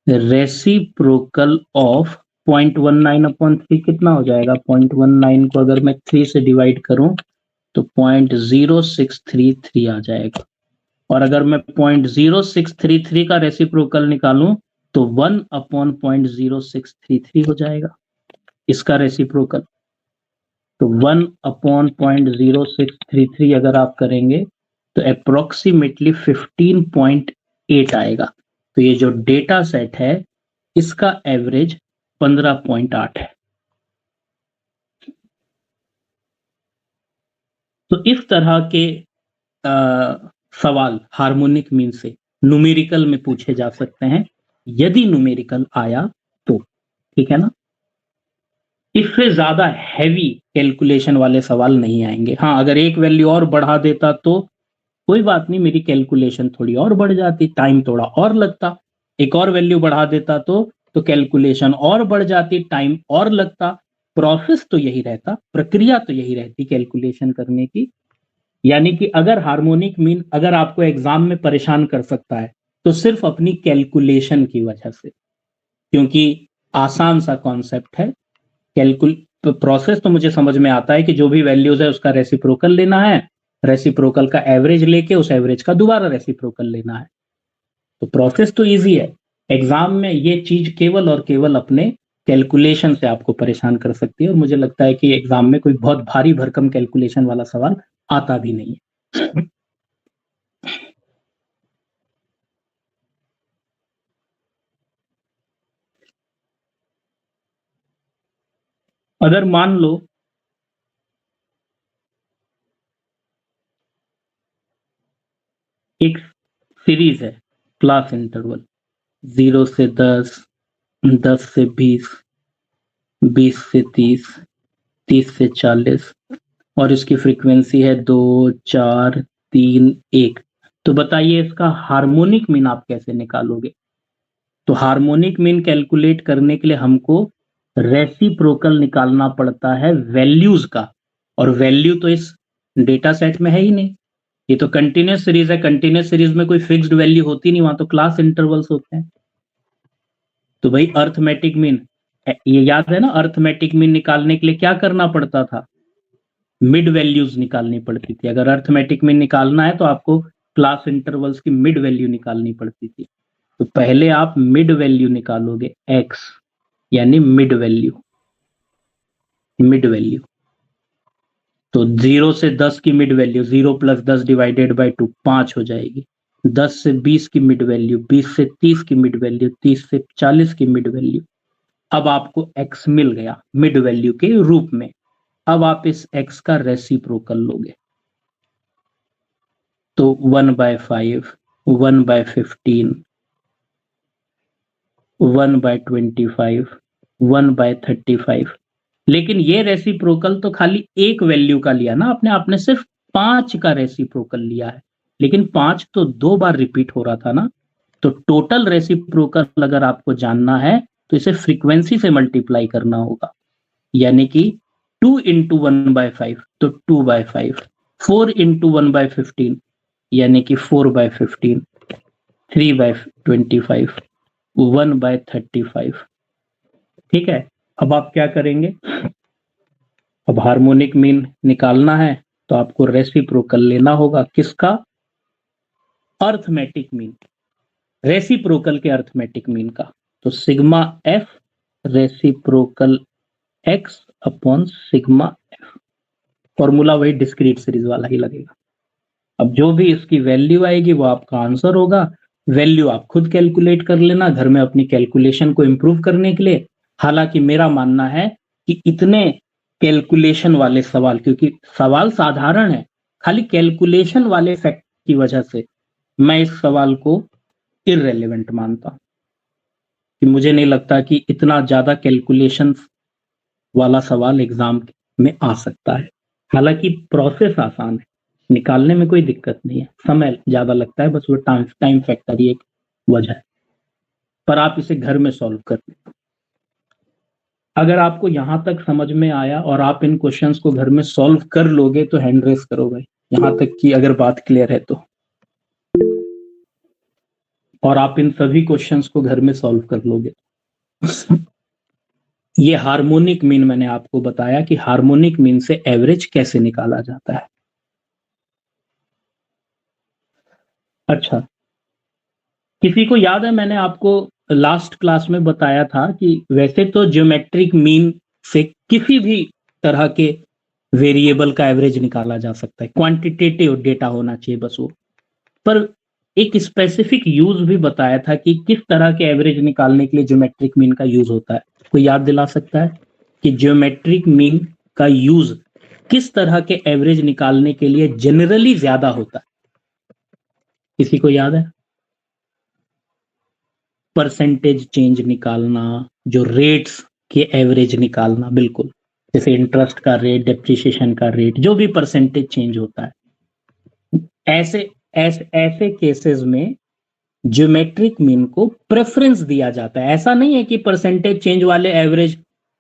रेसिप्रोकल ऑफ 0.19/3 कितना हो जाएगा? 0.19 को अगर मैं 3 से डिवाइड करूं तो 0.0633 आ जाएगा। और अगर मैं 0.0633 का रेसिप्रोकल निकालूं तो 1/0.0633 हो जाएगा इसका रेसिप्रोकल। तो 1/0.0633 अगर आप करेंगे तो अप्रोक्सीमेटली 15.8 आएगा। तो ये जो डेटा सेट है इसका एवरेज 15.8 है। तो इस तरह के सवाल हार्मोनिक मीन से न्यूमेरिकल में पूछे जा सकते हैं, यदि न्यूमेरिकल आया तो। ठीक है ना? इससे ज्यादा हैवी कैलकुलेशन वाले सवाल नहीं आएंगे। हाँ, अगर एक वैल्यू और बढ़ा देता तो कोई बात नहीं, मेरी कैलकुलेशन थोड़ी और बढ़ जाती, टाइम थोड़ा और लगता। एक और वैल्यू बढ़ा देता तो कैलकुलेशन और बढ़ जाती, टाइम और लगता। प्रोसेस तो यही रहता, प्रक्रिया तो यही रहती कैलकुलेशन करने की। यानी कि अगर हार्मोनिक मीन अगर आपको एग्जाम में परेशान कर सकता है तो सिर्फ अपनी कैलकुलेशन की वजह से, क्योंकि आसान सा कॉन्सेप्ट है। कैलकुल प्रोसेस तो मुझे समझ में आता है कि जो भी वैल्यूज है उसका रेसिप्रोकल लेना है, रेसिप्रोकल का एवरेज लेके उस एवरेज का दोबारा रेसिप्रोकल लेना है। तो प्रोसेस तो इजी है। एग्जाम में ये चीज केवल और केवल अपने कैलकुलेशन से आपको परेशान कर सकती है, और मुझे लगता है कि एग्जाम में कोई बहुत भारी भरकम कैलकुलेशन वाला सवाल आता भी नहीं है। अगर मान लो एक सीरीज है, क्लास इंटरवल 0 से 10, 10 से 20, 20 से 30, 30 से 40, और इसकी फ्रीक्वेंसी है 2, 4, 3, 1। तो बताइए इसका हार्मोनिक मीन आप कैसे निकालोगे? तो हार्मोनिक मीन कैलकुलेट करने के लिए हमको रेसिप्रोकल निकालना पड़ता है वैल्यूज का, और वैल्यू तो इस डेटा सेट में है ही नहीं। ये तो कंटिन्यूस सीरीज है, कंटिन्यूस सीरीज में कोई फिक्स्ड वैल्यू होती नहीं, वहां तो क्लास इंटरवल्स होते हैं। तो भाई अर्थमेटिक मीन, ये याद है ना, अर्थमेटिक मीन निकालने के लिए क्या करना पड़ता था? मिड वैल्यूज निकालनी पड़ती थी। अगर अर्थमेटिक मीन निकालना है तो आपको क्लास इंटरवल्स की मिड वैल्यू निकालनी पड़ती थी। तो पहले आप मिड वैल्यू निकालोगे एक्स, यानी मिड वैल्यू, मिड वैल्यू। तो 0 से 10 की मिड वैल्यू 0 + 10 ÷ 2 5 हो जाएगी। 10 से 20 की मिड वैल्यू, 20 से 30 की मिड वैल्यू, 30 से 40 की मिड वैल्यू। अब आपको x मिल गया मिड वैल्यू के रूप में। अब आप इस x का रेसिप्रोकल लोगे, तो 1/5, 1/15, 1/25, 1/35। लेकिन ये रेसिप्रोकल तो खाली एक वैल्यू का लिया ना आपने सिर्फ 5 का रेसिप्रोकल लिया है, लेकिन 5 तो 2 बार रिपीट हो रहा था ना। तो टोटल रेसिप्रोकल अगर आपको जानना है तो इसे फ्रीक्वेंसी से मल्टीप्लाई करना होगा, यानी कि 2 × 1/5 तो 2/5, 4 × 1/15 यानी कि 4/15, 3/25, 1/35। ठीक है? अब आप क्या करेंगे? अब हार्मोनिक मीन निकालना है तो आपको रेसिप्रोकल लेना होगा, किसका? अर्थमेटिक मीन, रेसिप्रोकल के अर्थमेटिक मीन का। तो sigma F reciprocal x upon sigma F. Formula वही डिस्क्रीट सीरीज वाला ही लगेगा। अब जो भी इसकी वैल्यू आएगी वो आपका आंसर होगा, वैल्यू आप खुद कैलकुलेट कर लेना घर में अपनी कैलकुलेशन को इम्प्रूव करने के लिए। हालांकि मेरा मानना है कि इतने कैलकुलेशन वाले सवाल, क्योंकि सवाल साधारण है, खाली कैलकुलेशन वाले फैक्ट की वजह से मैं इस सवाल को इररेलेवेंट मानता हूं कि मुझे नहीं लगता कि इतना ज्यादा कैलकुलेशन वाला सवाल एग्जाम में आ सकता है। हालांकि प्रोसेस आसान है, निकालने में कोई दिक्कत नहीं है, समय ज्यादा लगता है, बस वो टाइम फैक्टर ही एक वजह है, पर आप इसे घर में सॉल्व कर लें। अगर आपको यहां तक समझ में आया और आप इन क्वेश्चंस को घर में सॉल्व कर लोगे तो हैंड रेस करो भाई, यहां तक की अगर बात क्लियर है तो। और आप इन सभी क्वेश्चंस को घर में सॉल्व कर लोगे। ये हार्मोनिक मीन मैंने आपको बताया कि हार्मोनिक मीन से एवरेज कैसे निकाला जाता है। अच्छा, किसी को याद है मैंने आपको लास्ट क्लास में बताया था कि वैसे तो ज्योमेट्रिक मीन से किसी भी तरह के वेरिएबल का एवरेज निकाला जा सकता है, क्वांटिटेटिव डेटा होना चाहिए बस वो। पर एक स्पेसिफिक यूज भी बताया था कि किस तरह के एवरेज निकालने के लिए ज्योमेट्रिक मीन का यूज होता है। कोई याद दिला सकता है कि ज्योमेट्रिक मीन का यूज किस तरह के एवरेज निकालने के लिए जनरली ज्यादा होता है? किसी को याद है? परसेंटेज चेंज निकालना, जो रेट्स के एवरेज निकालना, बिल्कुल, जैसे इंटरेस्ट का रेट, डेप्रिसिएशन का रेट, जो भी परसेंटेज चेंज होता है, ऐसे ऐसे ऐसे केसेस में ज्योमेट्रिक मीन को प्रेफरेंस दिया जाता है। ऐसा नहीं है कि परसेंटेज चेंज वाले एवरेज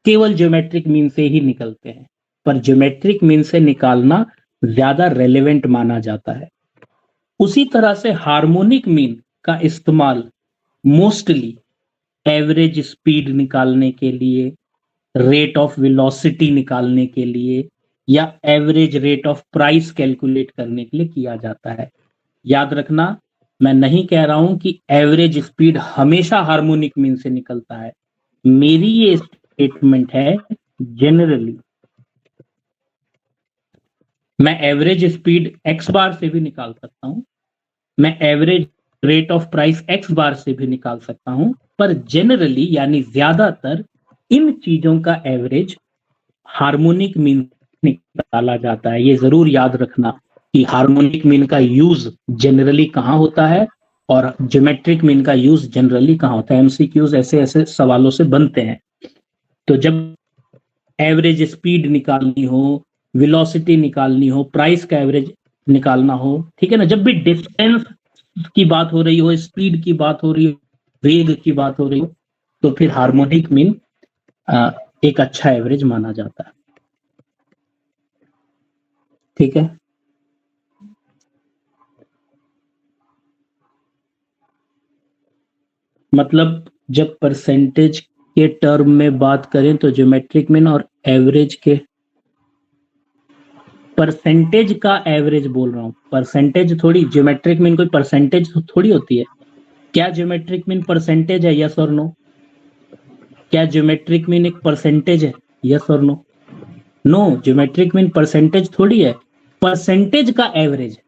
केवल ज्योमेट्रिक मीन से ही निकलते हैं, पर ज्योमेट्रिक मीन से निकालना ज्यादा रेलेवेंट माना जाता है। उसी तरह से हार्मोनिक मीन का इस्तेमाल मोस्टली एवरेज स्पीड निकालने के लिए, रेट ऑफ वेलोसिटी निकालने के लिए, या average rate of price calculate करने के लिए किया जाता है। याद रखना, मैं नहीं कह रहा हूं कि एवरेज स्पीड हमेशा हार्मोनिक मीन से निकलता है। मेरी ये स्टेटमेंट है जनरली। मैं एवरेज स्पीड एक्स बार से भी निकाल सकता हूं, मैं average rate of price x bar से भी निकाल सकता हूं, पर जनरली यानी ज्यादातर इन चीजों का एवरेज हार्मोनिक मीन निकाला जाता है। ये जरूर याद रखना कि हार्मोनिक मीन का यूज जनरली कहां होता है और ज्योमेट्रिक मीन का यूज जनरली कहां होता है। एमसीक्यूज ऐसे ऐसे सवालों से बनते हैं। तो जब एवरेज स्पीड निकालनी हो, वेलोसिटी निकालनी हो, प्राइस का एवरेज निकालना हो, ठीक है ना, जब भी डिस्टेंस की बात हो रही हो, स्पीड की बात हो रही हो, वेग की बात हो रही हो, तो फिर हार्मोनिक मीन एक अच्छा एवरेज माना जाता है। ठीक है, मतलब जब परसेंटेज के टर्म में बात करें तो ज्योमेट्रिक मीन और एवरेज के, परसेंटेज का एवरेज बोल रहा हूं, परसेंटेज थोड़ी, ज्योमेट्रिक मीन कोई परसेंटेज थोड़ी होती है। क्या ज्योमेट्रिक मीन परसेंटेज है? यस और नो? क्या ज्योमेट्रिक मीन एक परसेंटेज है? यस और no? No, geometric mean percentage थोड़ी है, परसेंटेज का एवरेज।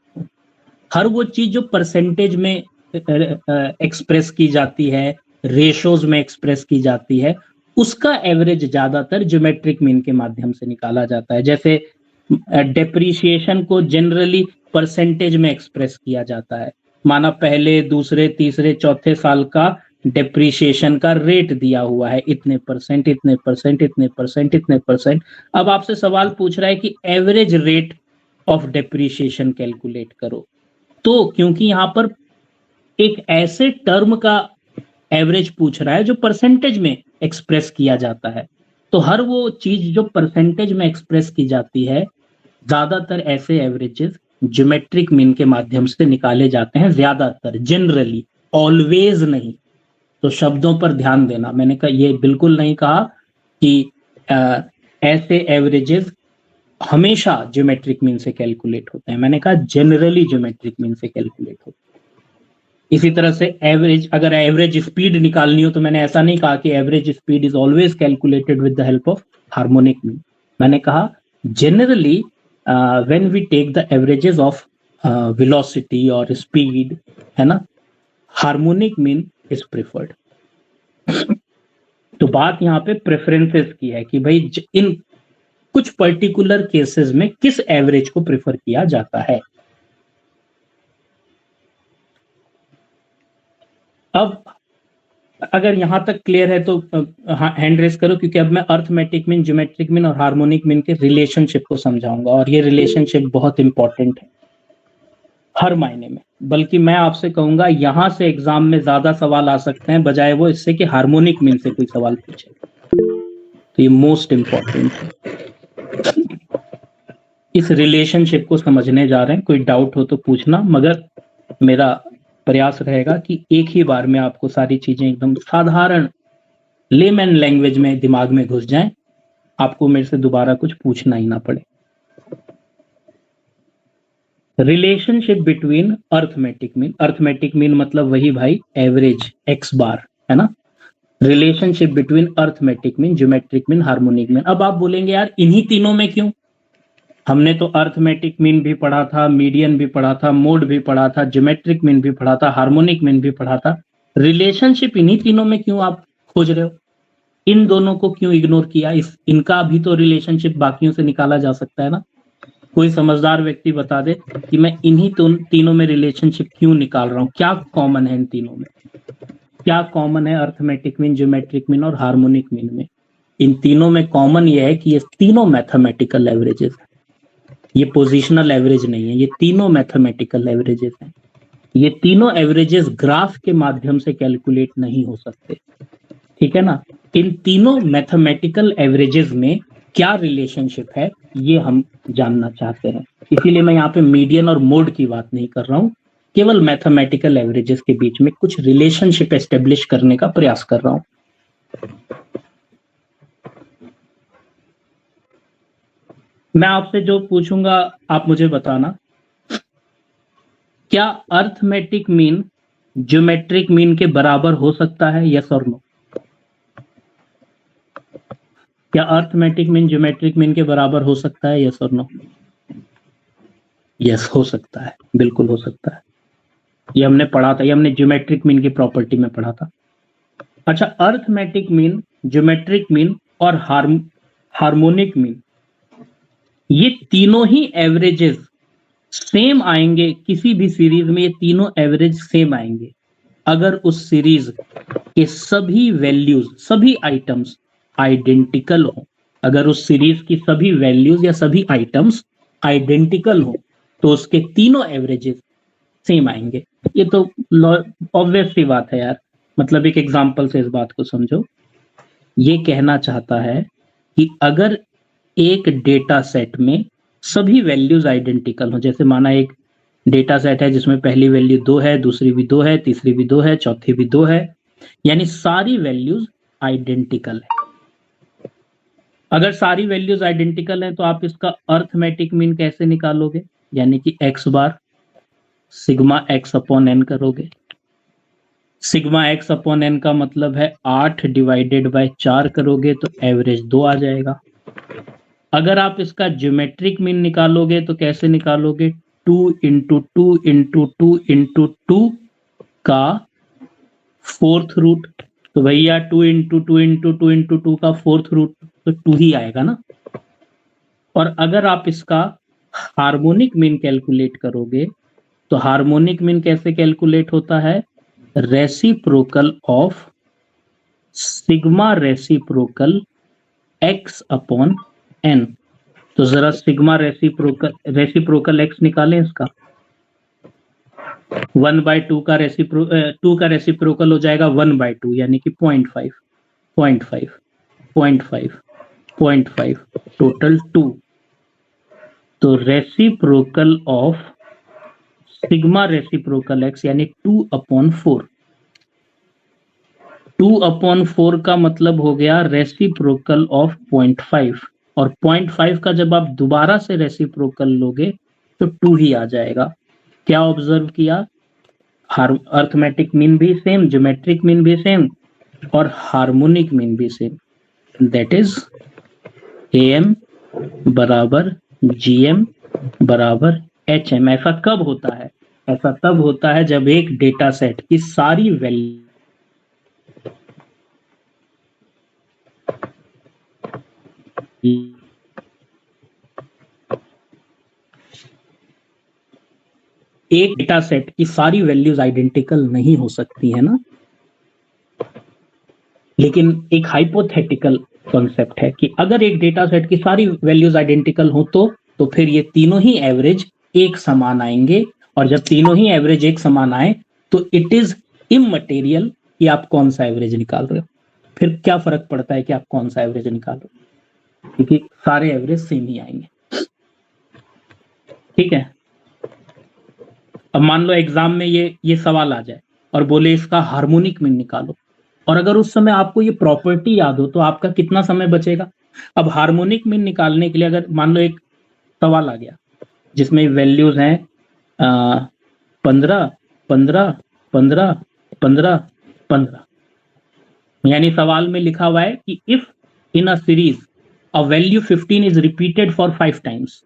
हर वो चीज जो परसेंटेज में एक्सप्रेस की जाती है, रेशोज में एक्सप्रेस की जाती है, उसका एवरेज ज्यादातर ज्योमेट्रिक मीन के माध्यम से निकाला जाता है। जैसे डेप्रिसिएशन को जनरली परसेंटेज में एक्सप्रेस किया जाता है। माना पहले, दूसरे, तीसरे, चौथे साल का डेप्रिसिएशन का रेट दिया हुआ है, इतने परसेंट, इतने परसेंट, इतने परसेंट, इतने परसेंट। अब आपसे सवाल पूछ रहा है कि average rate of depreciation calculate करो, तो क्योंकि यहां पर एक ऐसे टर्म का एवरेज पूछ रहा है जो परसेंटेज में एक्सप्रेस किया जाता है, तो हर वो चीज जो परसेंटेज में एक्सप्रेस की जाती है, ज्यादातर ऐसे एवरेजेस ज्योमेट्रिक मीन के माध्यम से निकाले जाते हैं, ज्यादातर, जनरली, ऑलवेज नहीं। तो शब्दों पर ध्यान देना, मैंने कहा, ये बिल्कुल नहीं कहा कि ऐसे एवरेजेस हमेशा ज्योमेट्रिक मीन से कैलकुलेट होते हैं, मैंने कहा जनरली ज्योमेट्रिक मीन से कैलकुलेट होते हैं। इसी तरह से एवरेज, अगर एवरेज स्पीड निकालनी हो तो मैंने ऐसा नहीं कहा कि average speed is always calculated with the help of harmonic mean. मैंने कहा generally when we take the averages of velocity और स्पीड, है ना, हार्मोनिक मीन इज प्रेफर्ड। तो बात यहाँ पे प्रेफरेंसेस की है कि भाई इन कुछ पर्टिकुलर केसेस में किस एवरेज को प्रेफर किया जाता है। अब अगर यहां तक क्लियर है तो हैंड रेस करो, क्योंकि अब मैं अर्थमेटिक मीन, ज्योमेट्रिक मीन और हार्मोनिक मीन के रिलेशनशिप को समझाऊंगा, और ये रिलेशनशिप बहुत इंपॉर्टेंट है हर मायने में। बल्कि मैं आपसे कहूंगा यहां से एग्जाम में ज्यादा सवाल आ सकते हैं बजाय वो इससे कि हार्मोनिक मीन से कोई सवाल पूछे। तो ये मोस्ट इंपॉर्टेंट है। इस रिलेशनशिप को समझने जा रहे हैं, कोई डाउट हो तो पूछना, मगर मेरा प्रयास रहेगा कि एक ही बार में आपको सारी चीजें एकदम साधारण लेमैन लैंग्वेज में दिमाग में घुस जाएं, आपको मेरे से दोबारा कुछ पूछना ही ना पड़े। रिलेशनशिप बिटवीन अर्थमेटिक मीन मतलब वही भाई एवरेज एक्स बार, है ना। Relationship between arithmetic mean, geometric mean, harmonic mean. अब आप बोलेंगे यार इन्हीं तीनों में क्यों? हमने तो अर्थमेटिक मीन भी पढ़ा था, मीडियन भी पढ़ा था, मोड भी पढ़ा था, ज्योमेट्रिक मीन भी पढ़ा था, हार्मोनिक मीन भी पढ़ा था। रिलेशनशिप इन्हीं तीनों में क्यों आप खोज रहे हो? इन दोनों को क्यों इग्नोर किया? इनका भी तो रिलेशनशिप बाकियों से निकाला जा सकता है ना। कोई समझदार व्यक्ति बता दे कि मैं इन्हीं तीनों में रिलेशनशिप क्यों निकाल रहा हूं, क्या कॉमन है इन तीनों में? क्या कॉमन है अर्थमेटिक मीन, ज्योमेट्रिक मीन और हार्मोनिक मीन में? इन तीनों में कॉमन यह है कि ये तीनों मैथमेटिकल एवरेजेस हैं। ये पोजिशनल एवरेज नहीं है, ये तीनों मैथमेटिकल एवरेजेस हैं। ये तीनों एवरेजेस ग्राफ के माध्यम से कैलकुलेट नहीं हो सकते, ठीक है ना। इन तीनों मैथमेटिकल एवरेजेस में क्या रिलेशनशिप है ये हम जानना चाहते हैं। इसीलिए मैं यहाँ पे मीडियन और मोड की बात नहीं कर रहा हूं, केवल मैथमेटिकल एवरेजेस के बीच में कुछ रिलेशनशिप एस्टेब्लिश करने का प्रयास कर रहा हूं। मैं आपसे जो पूछूंगा आप मुझे बताना, क्या अर्थमेटिक मीन ज्योमेट्रिक मीन के बराबर हो सकता है? यस और नो? क्या अर्थमेटिक मीन ज्योमेट्रिक मीन के बराबर हो सकता है? यस और नो? यस, हो सकता है, बिल्कुल हो सकता है। ये हमने पढ़ा था, ये हमने ज्योमेट्रिक मीन की प्रॉपर्टी में पढ़ा था। अच्छा, अर्थमेटिक मीन, ज्योमेट्रिक मीन और हार्मोनिक मीन, ये तीनों ही एवरेजेस सेम आएंगे किसी भी सीरीज में। ये तीनों एवरेज सेम आएंगे अगर उस सीरीज के सभी वैल्यूज, सभी आइटम्स आइडेंटिकल हो। अगर उस सीरीज की सभी वैल्यूज या सभी आइटम्स आइडेंटिकल हो तो उसके तीनों एवरेजेस सेम आएंगे। ये तो ऑब्वियस सी बात है यार। मतलब एक एग्जांपल से इस बात को समझो। ये कहना चाहता है कि अगर एक डेटा सेट में सभी वैल्यूज आइडेंटिकल हो, जैसे माना एक डेटा सेट है जिसमें पहली वैल्यू 2 है, दूसरी भी 2 है, तीसरी भी 2 है, चौथी भी 2 है, यानी सारी वैल्यूज आइडेंटिकल है। अगर सारी वैल्यूज आइडेंटिकल है तो आप इसका अर्थमेटिक मीन कैसे निकालोगे? यानी कि एक्स बार सिग्मा एक्स अपॉन एन करोगे। सिग्मा एक्स अपॉन एन का मतलब है 8 डिवाइडेड बाय 4 करोगे तो एवरेज 2 आ जाएगा। अगर आप इसका ज्योमेट्रिक मीन निकालोगे तो कैसे निकालोगे? 2 इंटू 2 इंटू 2 इंटू 2 का फोर्थ रूट। तो भैया 2 इंटू 2 इंटू 2 इंटू 2 का फोर्थ रूट तो 2 ही आएगा ना। और अगर आप इसका हार्मोनिक मीन कैलकुलेट करोगे तो हार्मोनिक मीन कैसे कैलकुलेट होता है? Reciprocal of sigma reciprocal x upon N. तो जरा सिग्मा रेसिप्रोकल एक्स निकालें इसका। 1/2 का रेसिप्रोकल हो जाएगा 1/2, यानी कि 0.5 0.5 0.5 0.5 टोटल 2। तो reciprocal of sigma reciprocal x यानी 2/4। 2/4 का मतलब हो गया रेसिप्रोकल ऑफ 0.5, और 0.5 का जब आप दोबारा से रेसिप्रोकल लोगे तो 2 ही आ जाएगा। क्या ऑब्जर्व किया? अर्थमेटिक मीन भी सेम, ज्योमेट्रिक मीन भी सेम और हार्मोनिक मीन भी सेम। दैट इज AM बराबर GM बराबर HM। ऐसा कब होता है? ऐसा तब होता है जब एक डेटा सेट की सारी वैल्यू एक डेटा सेट की सारी वैल्यूज आइडेंटिकल नहीं हो सकती है ना, लेकिन एक हाइपोथेटिकल कॉन्सेप्ट है कि अगर एक डेटा सेट की सारी वैल्यूज आइडेंटिकल हो तो फिर ये तीनों ही एवरेज एक समान आएंगे, और जब तीनों ही एवरेज एक समान आए तो इट इज इमटेरियल कि आप कौन सा एवरेज निकाल रहे हो। फिर क्या फर्क पड़ता है कि आप कौन सा एवरेज निकाल रहे हो, क्योंकि सारे एवरेज सेम ही आएंगे। ठीक है, अब मान लो एग्जाम में ये सवाल आ जाए और बोले इसका हार्मोनिक मीन निकालो, और अगर उस समय आपको ये प्रॉपर्टी याद हो तो आपका कितना समय बचेगा। अब हार्मोनिक मीन निकालने के लिए अगर मान लो एक सवाल आ गया जिसमें वैल्यूज हैं 15 15 15 15 15, यानी सवाल में लिखा हुआ है कि if in a series a value 15 is repeated for 5 times,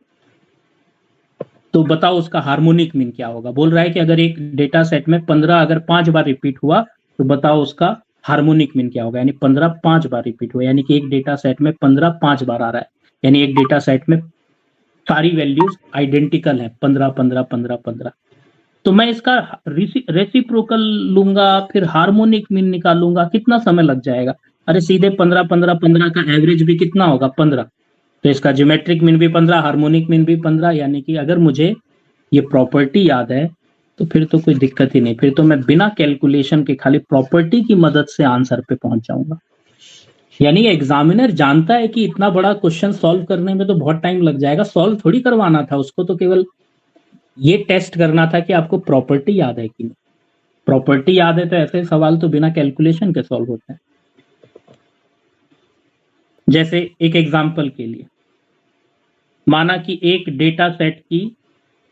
तो बताओ उसका हार्मोनिक मीन क्या होगा। बोल रहा है कि अगर एक डेटा सेट में 15 अगर 5 बार रिपीट हुआ तो बताओ उसका हार्मोनिक मीन क्या होगा, यानी 15 5 बार रिपीट हुआ, यानी कि एक डेटा सेट में 15 5 बार आ रहा है, यानी एक डेटा सेट में सारी वैल्यूज आइडेंटिकल है 15 15 15 15। तो मैं इसका रेसिप्रोकल लूंगा, फिर हार्मोनिक मीन निकालूंगा, कितना समय लग जाएगा। अरे सीधे 15 15 15 का एवरेज भी कितना होगा 15, तो इसका ज्योमेट्रिक मीन भी 15, हार्मोनिक मीन भी 15, यानी कि अगर मुझे ये प्रॉपर्टी याद है तो फिर तो कोई दिक्कत ही नहीं, फिर तो मैं बिना कैलकुलेशन के खाली प्रॉपर्टी की मदद से आंसर पे पहुंच जाऊंगा। यानी एग्जामिनर जानता है कि इतना बड़ा क्वेश्चन सॉल्व करने में तो बहुत टाइम लग जाएगा, सॉल्व थोड़ी करवाना था उसको, तो केवल ये टेस्ट करना था कि आपको प्रॉपर्टी याद है कि नहीं। प्रॉपर्टी याद है तो ऐसे सवाल तो बिना कैलकुलेशन के सॉल्व होते हैं। जैसे एक एग्जांपल के लिए माना कि एक डेटा सेट की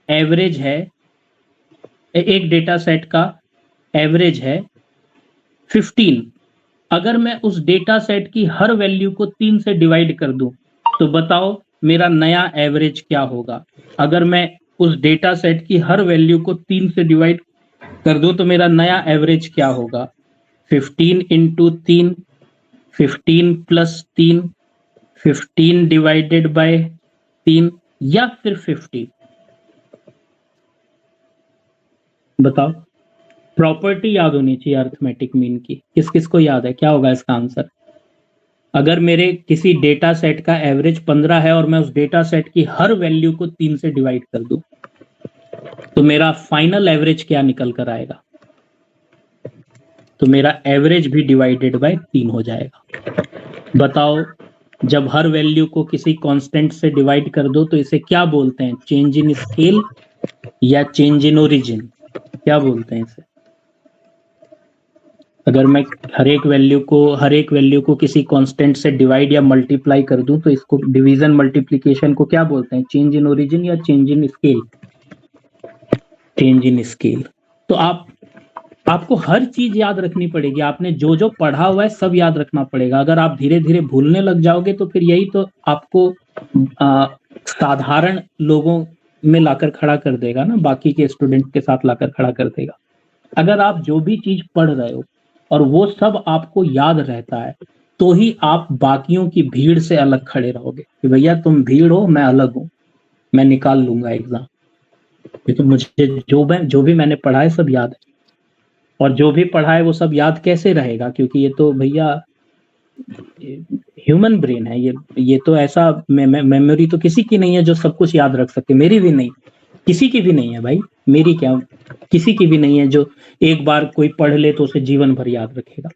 एवरेज है, एक डेटा सेट का एवरेज है 15, अगर मैं उस डेटा सेट की हर वैल्यू को 3 से डिवाइड कर दूं तो बताओ मेरा नया एवरेज क्या होगा। अगर मैं उस डेटा सेट की हर वैल्यू को 3 से डिवाइड कर दूं तो मेरा नया एवरेज क्या होगा। 15 इंटू 3, 15 प्लस 3, 15 डिवाइडेड बाय 3, या फिर 50। बताओ, प्रॉपर्टी याद होनी चाहिए अर्थमेटिक मीन की। किस किस को याद है, क्या होगा इसका आंसर। अगर मेरे किसी डेटा सेट का एवरेज 15 है और मैं उस डेटा सेट की हर वैल्यू को 3 से डिवाइड कर दूं तो मेरा फाइनल एवरेज क्या निकल कर आएगा। तो मेरा एवरेज भी डिवाइडेड बाय 3 हो जाएगा। बताओ, जब हर वैल्यू को किसी कांस्टेंट से डिवाइड कर दो तो इसे क्या बोलते हैं, चेंज इन स्केल या चेंज इन ओरिजिन, क्या बोलते हैं इसे। अगर मैं हर एक वैल्यू को किसी कांस्टेंट से डिवाइड या मल्टीप्लाई कर दूं तो इसको डिवीजन मल्टीप्लिकेशन को क्या बोलते हैं, चेंज इन ओरिजिन या change in scale, change in scale. तो आपको हर चीज याद रखनी पड़ेगी, आपने जो जो पढ़ा हुआ है सब याद रखना पड़ेगा। अगर आप धीरे धीरे भूलने लग जाओगे तो फिर यही तो आपको साधारण लोगों में लाकर खड़ा कर देगा ना, बाकी के स्टूडेंट के साथ लाकर खड़ा कर देगा। अगर आप जो भी चीज पढ़ रहे हो और वो सब आपको याद रहता है तो ही आप बाकियों की भीड़ से अलग खड़े रहोगे कि भैया तुम भीड़ हो मैं अलग हूं, मैं निकाल लूंगा एग्जाम, क्योंकि मुझे जो भी मैंने पढ़ा है सब याद है। और जो भी पढ़ा है वो सब याद कैसे रहेगा, क्योंकि ये तो भैया ह्यूमन ब्रेन है, ये तो ऐसा मेमोरी तो किसी की नहीं है जो सब कुछ याद रख सके, मेरी भी नहीं, किसी की भी नहीं है भाई, मेरी क्या, किसी की भी नहीं है जो एक बार कोई पढ़ ले तो उसे जीवन भर याद रखेगा।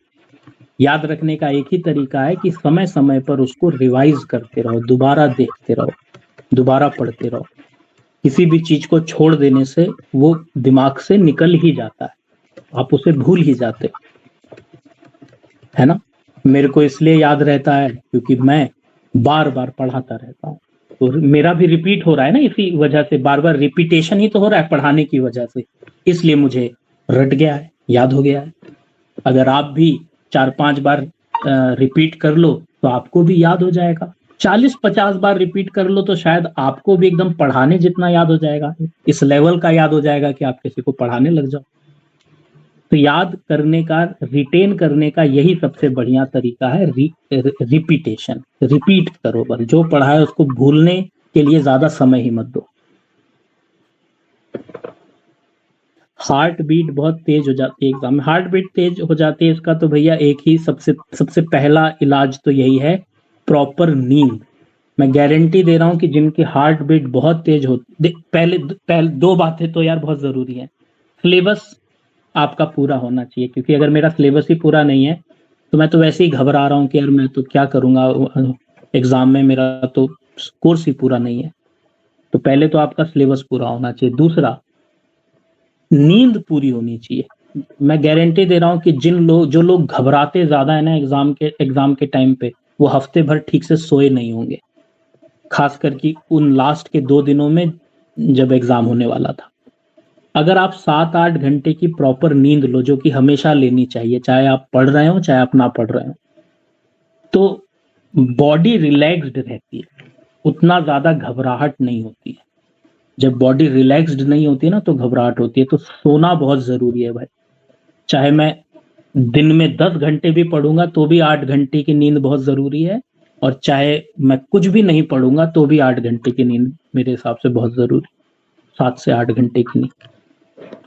याद रखने का एक ही तरीका है कि समय समय पर उसको रिवाइज करते रहो, दोबारा देखते रहो, दोबारा पढ़ते रहो। किसी भी चीज को छोड़ देने से वो दिमाग से निकल ही जाता है, आप उसे भूल ही जाते है ना। मेरे को इसलिए याद रहता है क्योंकि मैं बार बार पढ़ाता रहता हूँ, तो मेरा भी रिपीट हो रहा है ना, इसी वजह से बार बार रिपीटेशन ही तो हो रहा है पढ़ाने की वजह से, इसलिए मुझे रट गया है, याद हो गया है। अगर आप भी 4-5 बार रिपीट कर लो तो आपको भी याद हो जाएगा, 40-50 बार रिपीट कर लो तो शायद आपको भी एकदम पढ़ाने जितना याद हो जाएगा, इस लेवल का याद हो जाएगा कि आप किसी को पढ़ाने लग जाओ। तो याद करने का, रिटेन करने का यही सबसे बढ़िया तरीका है, रिपीटेशन। रिपीट करो, बस जो पढ़ा है उसको भूलने के लिए ज्यादा समय ही मत दो। हार्ट बीट बहुत तेज हो जाती है एग्जाम में। हार्ट बीट तेज हो जाती है, इसका तो भैया एक ही सबसे पहला इलाज तो यही है, प्रॉपर नींद। मैं गारंटी दे रहा हूं कि जिनकी हार्ट बीट बहुत तेज होती, पहले दो बातें तो यार बहुत जरूरी है। सिलेबस आपका पूरा होना चाहिए, क्योंकि अगर मेरा सिलेबस ही पूरा नहीं है तो मैं तो वैसे ही घबरा रहा हूँ कि यार मैं तो क्या करूंगा एग्जाम में, मेरा तो कोर्स ही पूरा नहीं है। तो पहले तो आपका सिलेबस पूरा होना चाहिए। दूसरा, नींद पूरी होनी चाहिए। मैं गारंटी दे रहा हूँ कि जो लोग घबराते ज्यादा है ना एग्जाम के टाइम पे, वो हफ्ते भर ठीक से सोए नहीं होंगे, खास करके उन लास्ट के 2 दिनों में जब एग्जाम होने वाला था। अगर आप 7-8 घंटे की प्रॉपर नींद लो, जो कि हमेशा लेनी चाहिए, चाहे आप पढ़ रहे हो चाहे आप ना पढ़ रहे हो, तो बॉडी रिलैक्स्ड रहती है, उतना ज्यादा घबराहट नहीं होती है। जब बॉडी रिलैक्स्ड नहीं होती है ना तो घबराहट होती है। तो सोना बहुत जरूरी है भाई। चाहे मैं दिन में 10 घंटे भी पढ़ूंगा तो भी 8 घंटे की नींद बहुत जरूरी है, और चाहे मैं कुछ भी नहीं पढ़ूंगा तो भी 8 घंटे की नींद मेरे हिसाब से बहुत जरूरी। 7 से 8 घंटे की नींद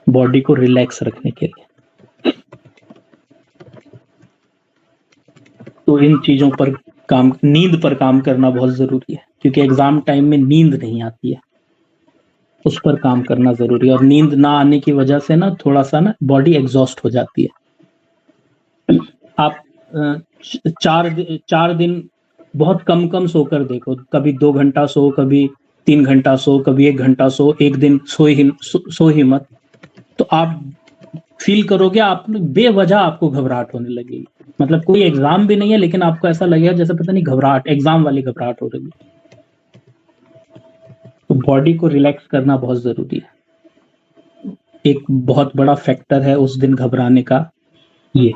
बॉडी को रिलैक्स रखने के लिए। तो इन चीजों पर नींद पर काम करना बहुत जरूरी है, क्योंकि एग्जाम टाइम में नींद नहीं आती है, उस पर काम करना जरूरी है। और नींद ना आने की वजह से ना थोड़ा सा ना बॉडी एग्जॉस्ट हो जाती है। आप 4 दिन बहुत कम कम सोकर देखो, कभी 2 घंटा सो, कभी 3 घंटा सो, कभी 1 घंटा सो, एक दिन सो ही मत। तो आप फील करोगे आप बेवजह आपको घबराहट होने लगेगी। मतलब कोई एग्जाम भी नहीं है लेकिन आपको ऐसा लगेगा जैसे पता नहीं घबराहट, एग्जाम वाली घबराहट हो रही है। तो बॉडी को रिलैक्स करना बहुत जरूरी है। एक बहुत बड़ा फैक्टर है उस दिन घबराने का ये।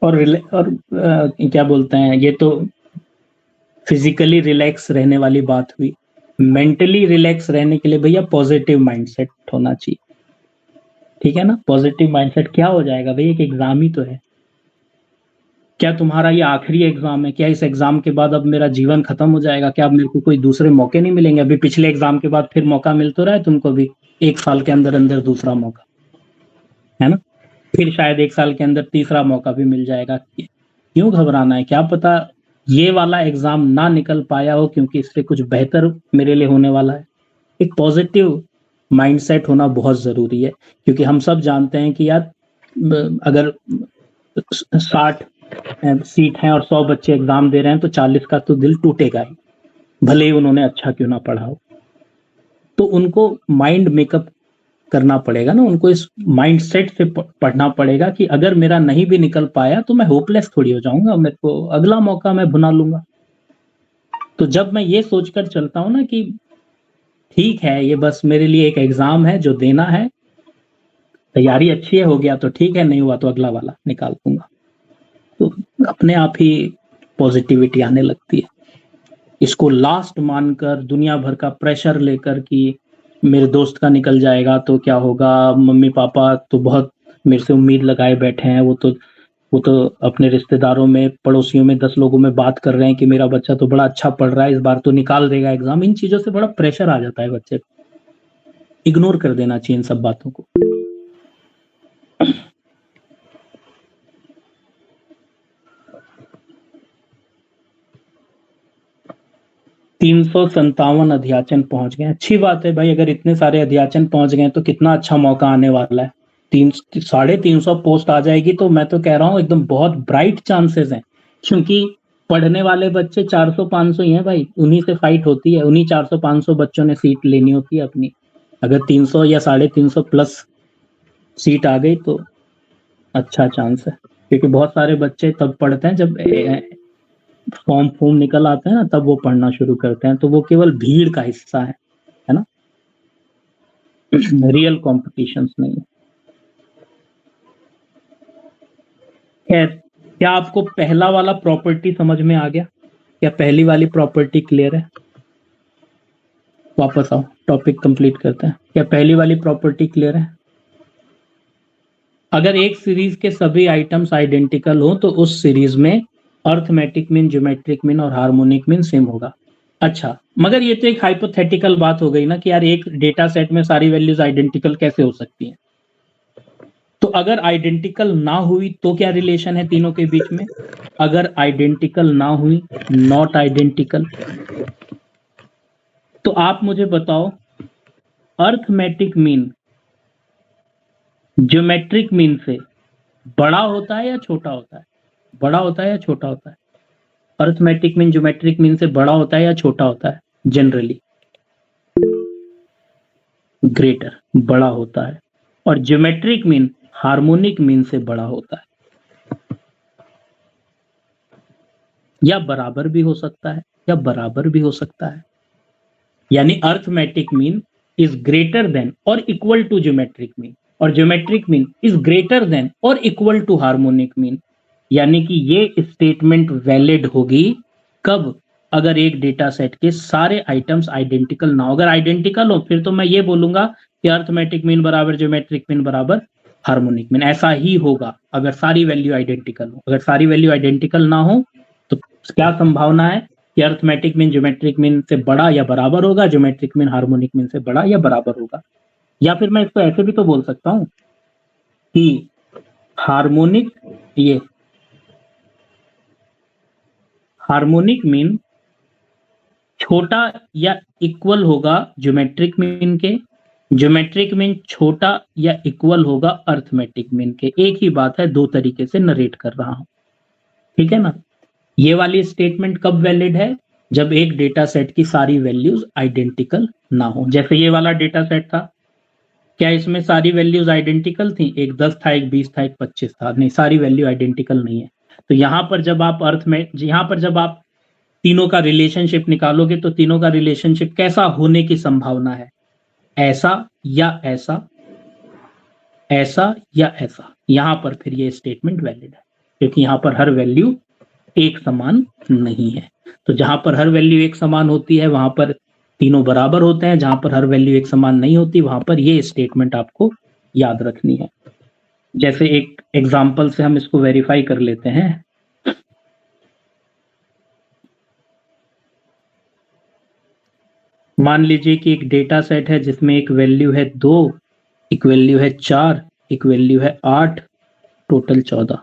और क्या बोलते हैं, ये तो फिजिकली रिलैक्स रहने वाली बात हुई। मेंटली रिलैक्स रहने के लिए भैया पॉजिटिव माइंडसेट होना चाहिए। ठीक है ना? पॉजिटिव माइंडसेट क्या हो जाएगा भैया, एक एग्जाम ही तो है। क्या तुम्हारा ये आखिरी एग्जाम है? क्या इस एग्जाम के बाद अब मेरा जीवन खत्म हो जाएगा? क्या अब मेरे को कोई दूसरे मौके नहीं मिलेंगे? अभी पिछले एग्जाम के बाद फिर मौका मिल तो रहा है तुमको भी, 1 साल के अंदर अंदर दूसरा मौका, है ना? फिर शायद 1 साल के अंदर तीसरा मौका भी मिल जाएगा। क्यों घबराना है? क्या पता ये वाला एग्जाम ना निकल पाया हो, क्योंकि इससे कुछ बेहतर मेरे लिए होने वाला है। एक पॉजिटिव माइंडसेट होना बहुत जरूरी है, क्योंकि हम सब जानते हैं कि यार अगर 60 सीट हैं और 100 बच्चे एग्जाम दे रहे हैं तो 40 का तो दिल टूटेगा ही, भले ही उन्होंने अच्छा क्यों ना पढ़ा हो। तो उनको माइंड मेकअप करना पड़ेगा ना, उनको इस माइंडसेट से पढ़ना पड़ेगा कि अगर मेरा नहीं भी निकल पाया तो मैं होपलेस थोड़ी हो जाऊंगा, मेरे को अगला मौका मैं भुना लूंगा। तो जब मैं ये सोचकर चलता हूं ना कि ठीक है, ये बस मेरे लिए एक एग्जाम है जो देना है, तैयारी अच्छी है, हो गया तो ठीक है, नहीं हुआ तो अगला वाला निकाल दूंगा, तो अपने आप ही पॉजिटिविटी आने लगती है। इसको लास्ट मानकर दुनिया भर का प्रेशर लेकर कि मेरे दोस्त का निकल जाएगा तो क्या होगा, मम्मी पापा तो बहुत मेरे से उम्मीद लगाए बैठे हैं, वो तो अपने रिश्तेदारों में, पड़ोसियों में, 10 लोगों में बात कर रहे हैं कि मेरा बच्चा तो बड़ा अच्छा पढ़ रहा है, इस बार तो निकाल देगा एग्जाम। इन चीजों से बड़ा प्रेशर आ जाता है बच्चे को। इग्नोर कर देना चाहिए इन सब बातों को। 357 अध्याचन पहुंच गए, अच्छी बात है भाई। अगर इतने सारे अध्याचन पहुंच गए तो कितना अच्छा मौका आने वाला है। 350 पोस्ट आ जाएगी तो मैं तो कह रहा हूँ एकदम बहुत ब्राइट चांसेस हैं, क्योंकि पढ़ने वाले बच्चे 400-500 ही हैं भाई, उन्हीं से फाइट होती है, उन्हीं 400-500 बच्चों ने सीट लेनी होती है अपनी। अगर 300 या 350 प्लस सीट आ गई तो अच्छा चांस है, क्योंकि बहुत सारे बच्चे तब पढ़ते हैं जब फॉर्म फॉर्म निकल आते हैं ना, तब वो पढ़ना शुरू करते हैं, तो वो केवल भीड़ का हिस्सा है ना? रियल कॉम्पिटिशन्स नहीं है। खैर, क्या आपको पहला वाला प्रॉपर्टी समझ में आ गया? क्या पहली वाली प्रॉपर्टी क्लियर है? वापस आओ, टॉपिक कंप्लीट करते हैं। क्या पहली वाली प्रॉपर्टी क्लियर है? अगर एक सीरीज के सभी आइटम्स आइडेंटिकल हो तो उस सीरीज में अर्थमेटिक मीन, ज्योमेट्रिक मीन और हार्मोनिक मीन सेम होगा। अच्छा, मगर ये तो एक हाइपोथेटिकल बात हो गई ना कि यार एक डेटा सेट में सारी वैल्यूज आइडेंटिकल कैसे हो सकती हैं? तो अगर आइडेंटिकल ना हुई तो क्या रिलेशन है तीनों के बीच में? अगर आइडेंटिकल ना हुई, नॉट आइडेंटिकल, तो आप मुझे बताओ अर्थमेटिक मीन ज्योमेट्रिक मीन से बड़ा होता है या छोटा होता है? बड़ा होता है या छोटा होता है? अर्थमेटिक मीन ज्योमेट्रिक मीन से बड़ा होता है या छोटा होता है? जनरली ग्रेटर, बड़ा होता है। और ज्योमेट्रिक मीन हार्मोनिक मीन से बड़ा होता है, या बराबर भी हो सकता है, या बराबर भी हो सकता है। यानी arithmetic mean is greater than और इक्वल टू ज्योमेट्रिक मीन, और geometric mean is greater than और इक्वल टू हार्मोनिक मीन। यानी कि ये स्टेटमेंट वैलिड होगी कब? अगर एक डेटा सेट के सारे आइटम्स आइडेंटिकल ना हो। अगर आइडेंटिकल हो फिर तो मैं ये बोलूंगा कि अर्थमेटिक मीन बराबर ज्योमेट्रिक मीन बराबर हार्मोनिक मीन। ऐसा ही होगा अगर सारी वैल्यू आइडेंटिकल हो। अगर सारी वैल्यू आइडेंटिकल ना हो तो क्या संभावना है कि अर्थमेटिक मीन ज्योमेट्रिक मीन से बड़ा या बराबर होगा, ज्योमेट्रिक मीन हार्मोनिक मीन से बड़ा या बराबर होगा। या फिर मैं इसको ऐसे भी तो बोल सकता हूं कि हार्मोनिक ये हार्मोनिक मीन छोटा या इक्वल होगा ज्योमेट्रिक मीन के, ज्योमेट्रिक मीन छोटा या इक्वल होगा अर्थमेटिक मीन के। एक ही बात है, दो तरीके से नरेट कर रहा हूं, ठीक है ना? ये वाली स्टेटमेंट कब वैलिड है? जब एक डेटा सेट की सारी वैल्यूज आइडेंटिकल ना हो। जैसे ये वाला डेटा सेट था, क्या इसमें सारी वैल्यूज आइडेंटिकल थी? एक 10 था, एक 20 था, एक 25 था? नहीं, सारी वैल्यू आइडेंटिकल नहीं है। तो यहां पर जब आप यहां पर जब आप तीनों का रिलेशनशिप निकालोगे तो तीनों का रिलेशनशिप कैसा होने की संभावना है? ऐसा या ऐसा, ऐसा या ऐसा। यहां पर फिर ये स्टेटमेंट वैलिड है, क्योंकि यहां पर हर वैल्यू एक समान नहीं है। तो जहां पर हर वैल्यू एक समान होती है वहां पर तीनों बराबर होते हैं, जहां पर हर वैल्यू एक समान नहीं होती वहां पर ये स्टेटमेंट आपको याद रखनी है। जैसे एक एग्जांपल से हम इसको वेरीफाई कर लेते हैं। मान लीजिए कि एक डेटा सेट है जिसमें एक वैल्यू है 2, एक वैल्यू है 4, एक वैल्यू है 8, टोटल 14।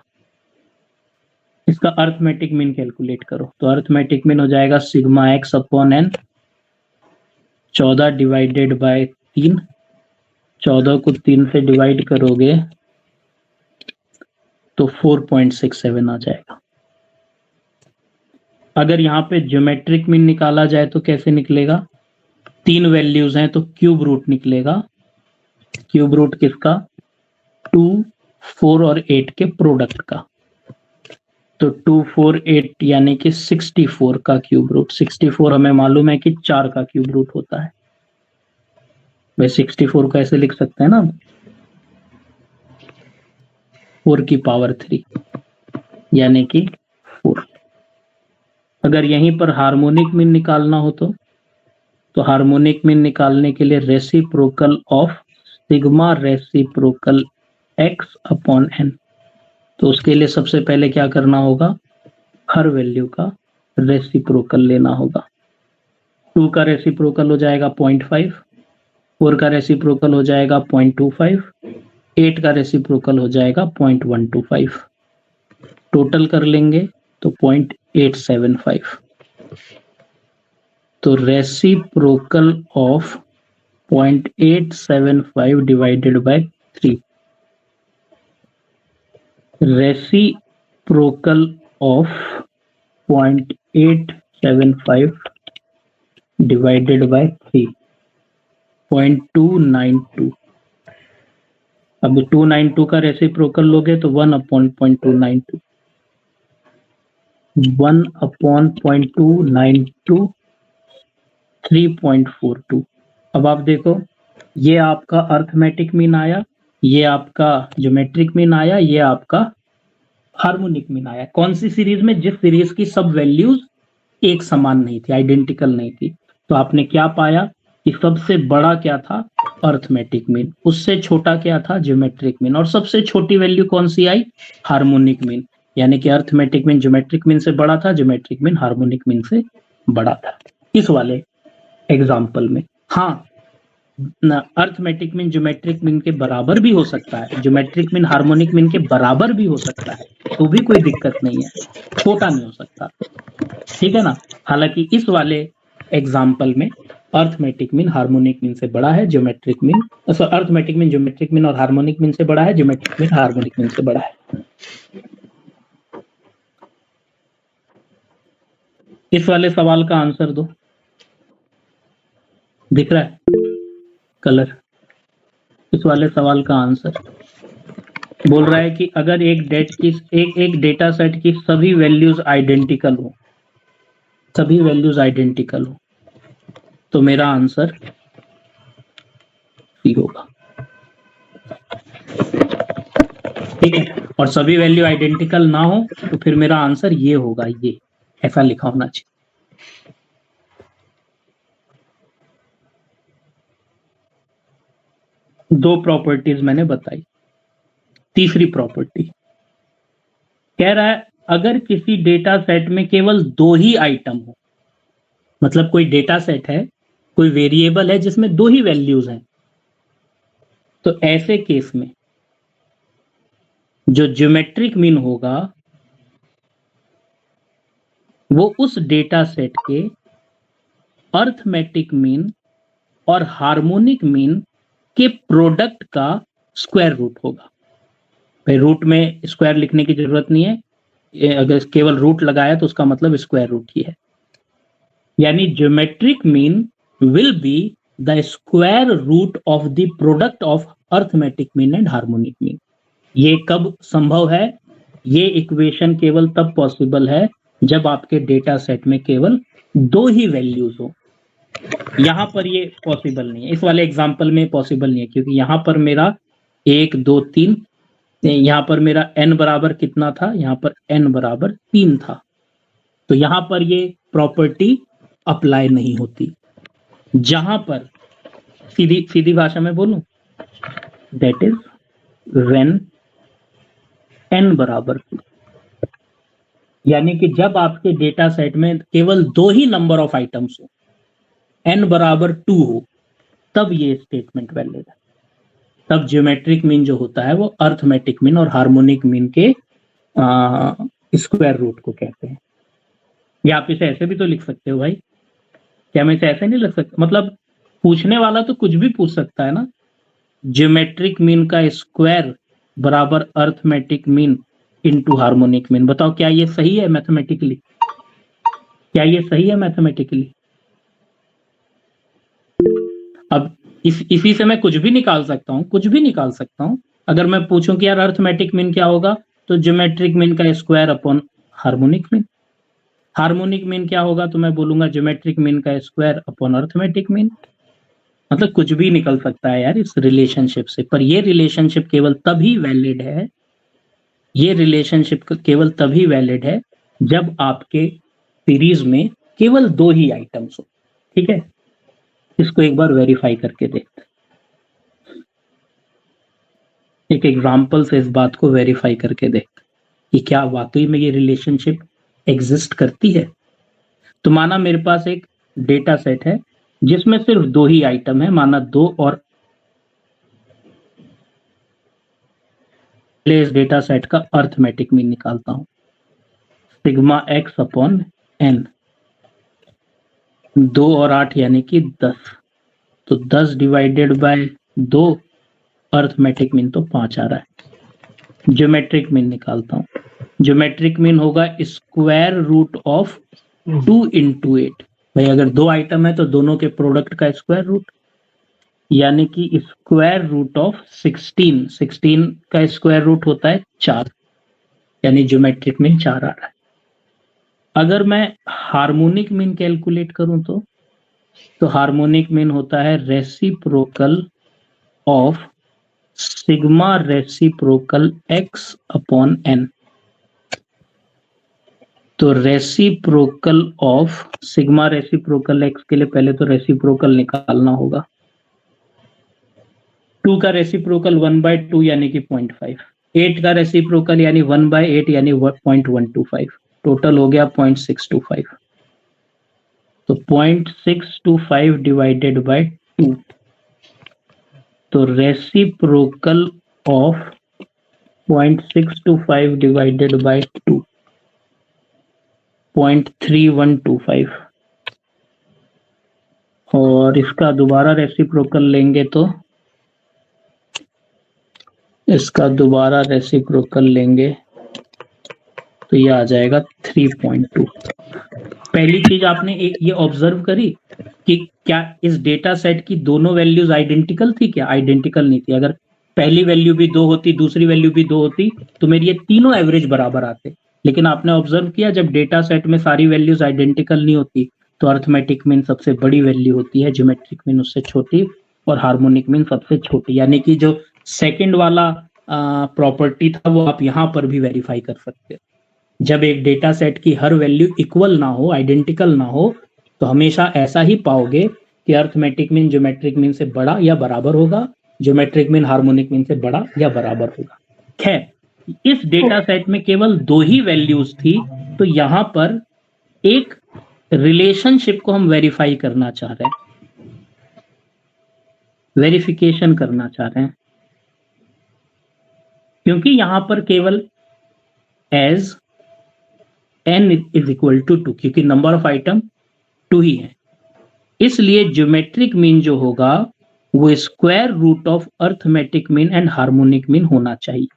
इसका अर्थमेटिक मीन कैलकुलेट करो। तो अर्थमेटिक मीन हो जाएगा sigma X upon N, 14 divided by 3, 14 को 3 से डिवाइड करोगे तो 4.67 आ जाएगा। अगर यहाँ पे ज्योमेट्रिक मीन निकाला जाए तो कैसे निकलेगा? 3 वैल्यूज हैं तो क्यूब रूट निकलेगा। क्यूब रूट किसका? 2, 4 और 8 के प्रोडक्ट का। तो 2, 4, 8 यानी कि 64 का क्यूब रूट। 64 हमें मालूम है कि 4 का क्यूब रूट होता है। वह 64 को ऐसे लिख सकते हैं ना, 4 की पावर 3 यानी कि 4। अगर यहीं पर हार्मोनिक मीन निकालना हो तो हार्मोनिक मीन निकालने के लिए reciprocal of sigma reciprocal x upon N. तो उसके लिए सबसे पहले क्या करना होगा? हर वैल्यू का रेसिप्रोकल लेना होगा। 2 का रेसिप्रोकल हो जाएगा 0.5, 4 का रेसिप्रोकल हो जाएगा 0.25, 8 का रेसिप्रोकल हो जाएगा 0.125। टोटल कर लेंगे तो 0.875। तो reciprocal of 0.875 divided by 3, reciprocal of 0.875 divided by 3, 0.292। अब 292 का रेसिप्रोकल लोगे तो 1 अपॉन 0.292, 1 अपॉन 0.292, 3.42। अब आप देखो, ये आपका अर्थमेटिक मीन आया, ये आपका ज्योमेट्रिक मीन आया, ये आपका हार्मोनिक मीन आया। कौन सी सीरीज में? जिस सीरीज की सब वैल्यूज एक समान नहीं थी, आइडेंटिकल नहीं थी। तो आपने क्या पाया कि सबसे बड़ा क्या था? Arithmetic mean. उससे छोटा क्या था? Geometric mean. और सबसे छोटी वैल्यू कौन सी आई? Harmonic mean. यानी कि अर्थमेटिक मीन ज्योमेट्रिक मीन से बड़ा था, ज्योमेट्रिक मीन हार्मोनिक मीन से बड़ा था इस वाले एग्जाम्पल में। हाँ, अर्थमेटिक मीन ज्योमेट्रिक मीन के बराबर भी हो सकता है, ज्योमेट्रिक मीन हार्मोनिक मीन के बराबर भी हो सकता है, तो भी कोई दिक्कत नहीं है, छोटा नहीं हो सकता। ठीक है ना? हालांकि इस वाले एग्जाम्पल में अर्थमेटिक मीन हार्मोनिक मीन से बड़ा है, geometric mean arithmetic mean geometric mean और हार्मोनिक मीन से बड़ा है, ज्योमेट्रिक मीन हार्मोनिक मीन से बड़ा है। इस वाले सवाल का आंसर दो। दिख रहा है कलर? इस वाले सवाल का आंसर बोल रहा है कि अगर एक डेटा सेट की सभी वैल्यूज आइडेंटिकल हो, सभी वैल्यूज आइडेंटिकल हो, तो मेरा आंसर सी होगा। ठीक है, और सभी वैल्यू आइडेंटिकल ना हो तो फिर मेरा आंसर ये होगा, ये ऐसा लिखा होना चाहिए। दो प्रॉपर्टीज मैंने बताई। तीसरी प्रॉपर्टी कह रहा है अगर किसी डेटा सेट में केवल दो ही आइटम हो, मतलब कोई डेटा सेट है, कोई वेरिएबल है जिसमें दो ही वैल्यूज हैं, तो ऐसे केस में जो ज्योमेट्रिक मीन होगा वो उस डेटा सेट के अर्थमेटिक मीन और हार्मोनिक मीन के प्रोडक्ट का स्क्वायर रूट होगा। भाई रूट में स्क्वायर लिखने की जरूरत नहीं है, अगर केवल रूट लगाया तो उसका मतलब स्क्वायर रूट ही है। यानी geometric mean will be the square root of the product of arithmetic mean and harmonic mean. ये कब संभव है? ये इक्वेशन केवल तब पॉसिबल है जब आपके डेटा सेट में केवल दो ही वैल्यूज हो। यहां पर ये पॉसिबल नहीं है, इस वाले एग्जांपल में पॉसिबल नहीं है, क्योंकि यहां पर मेरा 1 2 3, यहां पर मेरा n बराबर कितना था? यहां पर n बराबर 3 था, तो यहां पर ये प्रॉपर्टी अप्लाई नहीं होती। जहां पर सीधी सीधी भाषा में बोलूं, दैट इज व्हेन n बराबर 2, यानी कि जब आपके डेटा सेट में केवल दो ही नंबर ऑफ आइटम्स हो, n बराबर 2 हो, तब ये स्टेटमेंट वैलिड है। तब ज्योमेट्रिक मीन जो होता है वो अर्थमेटिक मीन और हार्मोनिक मीन के स्क्वायर रूट को कहते हैं। या आप इसे ऐसे भी तो लिख सकते हो भाई, क्या मैं इसे ऐसे नहीं लिख सकता? मतलब पूछने वाला तो कुछ भी पूछ सकता है ना। ज्योमेट्रिक मीन का स्क्वायर बराबर arithmetic mean into harmonic mean. बताओ क्या ये सही है मैथमेटिकली? क्या ये सही है मैथमेटिकली? अब इसी से मैं कुछ भी निकाल सकता हूं, कुछ भी निकाल सकता हूं। अगर मैं पूछूं कि यार अर्थमेटिक मीन क्या होगा, तो ज्योमेट्रिक मीन का square upon harmonic mean. Harmonic mean क्या होगा, तो मैं बोलूंगा ज्योमेट्रिक मीन का स्क्वायर अपॉन अर्थमेटिक मीन। मतलब कुछ भी निकल सकता है यार इस रिलेशनशिप से, पर ये रिलेशनशिप केवल तभी वैलिड है, ये रिलेशनशिप केवल तभी वैलिड है जब आपके सीरीज में केवल दो ही आइटम्स हो। ठीक है, इसको एक बार वेरीफाई करके देखते हैं, एक एग्जाम्पल से इस बात को वेरीफाई करके देखते हैं कि क्या वाकई में ये रिलेशनशिप एग्जिस्ट करती है। तो माना मेरे पास एक डेटा सेट है जिसमें सिर्फ दो ही आइटम है, माना 2 और इस डेटा सेट का अर्थमेटिक मीन निकालता हूं, सिग्मा एक्स अपॉन एन। 2 और 8 यानी कि 10, तो 10 डिवाइडेड बाय 2, अर्थमेटिक मीन तो 5 आ रहा है। ज्योमेट्रिक मीन निकालता हूं, ज्योमेट्रिक मीन होगा स्क्वायर रूट ऑफ 2 इंटू 8। भाई अगर दो आइटम है तो दोनों के प्रोडक्ट का स्क्वायर रूट, यानी कि स्क्वायर रूट ऑफ 16। 16 का स्क्वायर रूट होता है 4, यानी ज्योमेट्रिक मीन 4 आ रहा है। अगर मैं हार्मोनिक मीन कैलकुलेट करूं तो हार्मोनिक मीन होता है reciprocal of sigma reciprocal x upon N. तो reciprocal of sigma reciprocal x के लिए पहले तो रेसिप्रोकल निकालना होगा। 2 का रेसिप्रोकल 1/2 यानी कि 0.5, 8 का रेसिप्रोकल यानी 1/8 यानी 0.125, टोटल हो गया 0.625। तो 0.625 डिवाइडेड बाय 2, तो रेसिप्रोकल ऑफ 0.625 डिवाइडेड बाय 2 0.3125, और इसका दोबारा रेसिप्रोकल लेंगे तो तो ये आ जाएगा 3.2। पहली चीज आपने ये ऑब्जर्व करी कि क्या इस डेटा सेट की दोनों वैल्यूज आइडेंटिकल थी? क्या आइडेंटिकल नहीं थी। अगर पहली वैल्यू भी 2 होती, दूसरी वैल्यू भी 2 होती, तो मेरी ये तीनों एवरेज बराबर आते। लेकिन आपने ऑब्जर्व किया जब डेटा सेट में सारी वैल्यूज आइडेंटिकल नहीं होती तो अर्थमेटिक मीन सबसे बड़ी वैल्यू होती है, ज्योमेट्रिक मीन उससे छोटी, और हार्मोनिक मीन सबसे छोटी। यानी कि जो सेकंड वाला प्रॉपर्टी था वो आप यहां पर भी वेरीफाई कर सकते हो। जब एक डेटा सेट की हर वैल्यू इक्वल ना हो, आइडेंटिकल ना हो, तो हमेशा ऐसा ही पाओगे कि अर्थमेटिक मीन ज्योमेट्रिक मीन से बड़ा या बराबर होगा, ज्योमेट्रिक मीन हार्मोनिक मीन से बड़ा या बराबर होगा। खैर, इस डेटा सेट में केवल 2 ही वैल्यूज थी, तो यहां पर एक रिलेशनशिप को हम वेरीफाई करना चाह रहे हैं, वेरिफिकेशन करना चाह रहे हैं, क्योंकि यहां पर केवल as n is equal to 2, क्योंकि नंबर ऑफ आइटम 2 ही है, इसलिए ज्योमेट्रिक मीन जो होगा वो square root of arithmetic mean and harmonic mean होना चाहिए।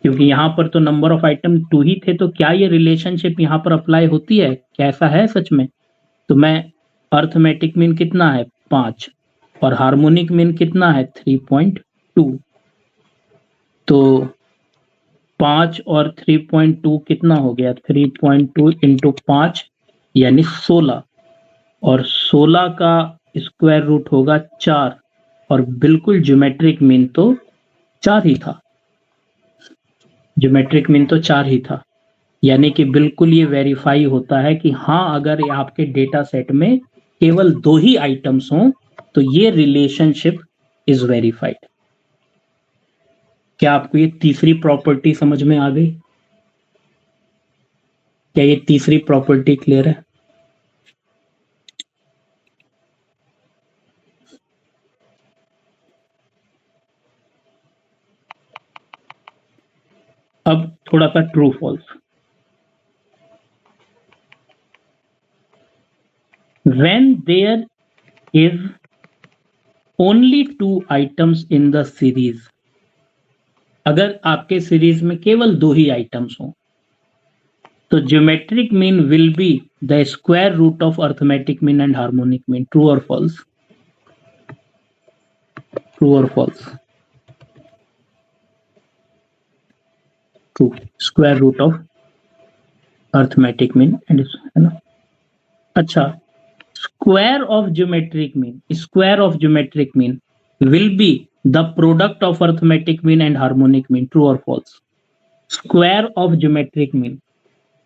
क्योंकि यहां पर तो नंबर ऑफ आइटम 2 ही थे, तो क्या ये रिलेशनशिप यहां पर अप्लाई होती है? क्या ऐसा है सच में? तो मैं अर्थमेटिक मीन कितना है 5 और हार्मोनिक मीन कितना है 3.2, तो 5 और 3.2 कितना हो गया? 3.2 इंटू 5 यानी 16, और 16 का स्क्वायर रूट होगा 4, और बिल्कुल ज्योमेट्रिक मीन तो 4 ही था, ज्योमेट्रिक मीन तो 4 ही था। यानी कि बिल्कुल ये वेरीफाई होता है कि हाँ, अगर आपके डेटा सेट में केवल 2 ही आइटम्स हों तो ये रिलेशनशिप इज वेरीफाइड। क्या आपको ये तीसरी प्रॉपर्टी समझ में आ गई? क्या ये तीसरी प्रॉपर्टी क्लियर है? अब थोड़ा सा true false. When there is only 2 items in the series, अगर आपके सीरीज में केवल 2 ही आइटम्स हों तो geometric mean will be the square root of arithmetic mean and harmonic mean. True और फॉल्स? ट्रू और false? True, square root of arithmetic mean and, है ना? अच्छा, square of geometric mean will be the product of arithmetic mean and harmonic mean. True or false? Square of geometric mean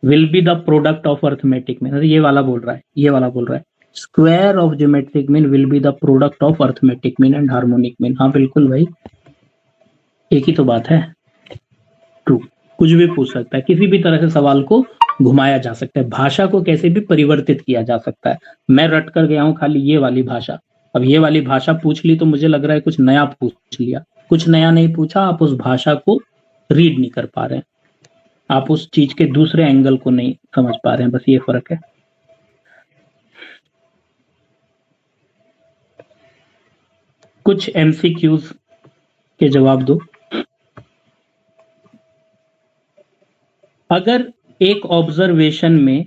will be the product of arithmetic mean. ये वाला बोल रहा है square of geometric mean will be the product of arithmetic mean and harmonic mean. हाँ बिल्कुल भाई, एक ही तो बात है। ट्रू, कुछ भी पूछ सकता है, किसी भी तरह से सवाल को घुमाया जा सकता है, भाषा को कैसे भी परिवर्तित किया जा सकता है। मैं रट कर गया हूं खाली ये वाली भाषा, अब ये वाली भाषा पूछ ली तो मुझे लग रहा है कुछ नया पूछ लिया। कुछ नया नहीं पूछा, आप उस भाषा को रीड नहीं कर पा रहे हैं, आप उस चीज के दूसरे एंगल को नहीं समझ पा रहे हैं, बस ये फर्क है। कुछ एमसीक्यूज के जवाब दो। अगर एक ऑब्जर्वेशन में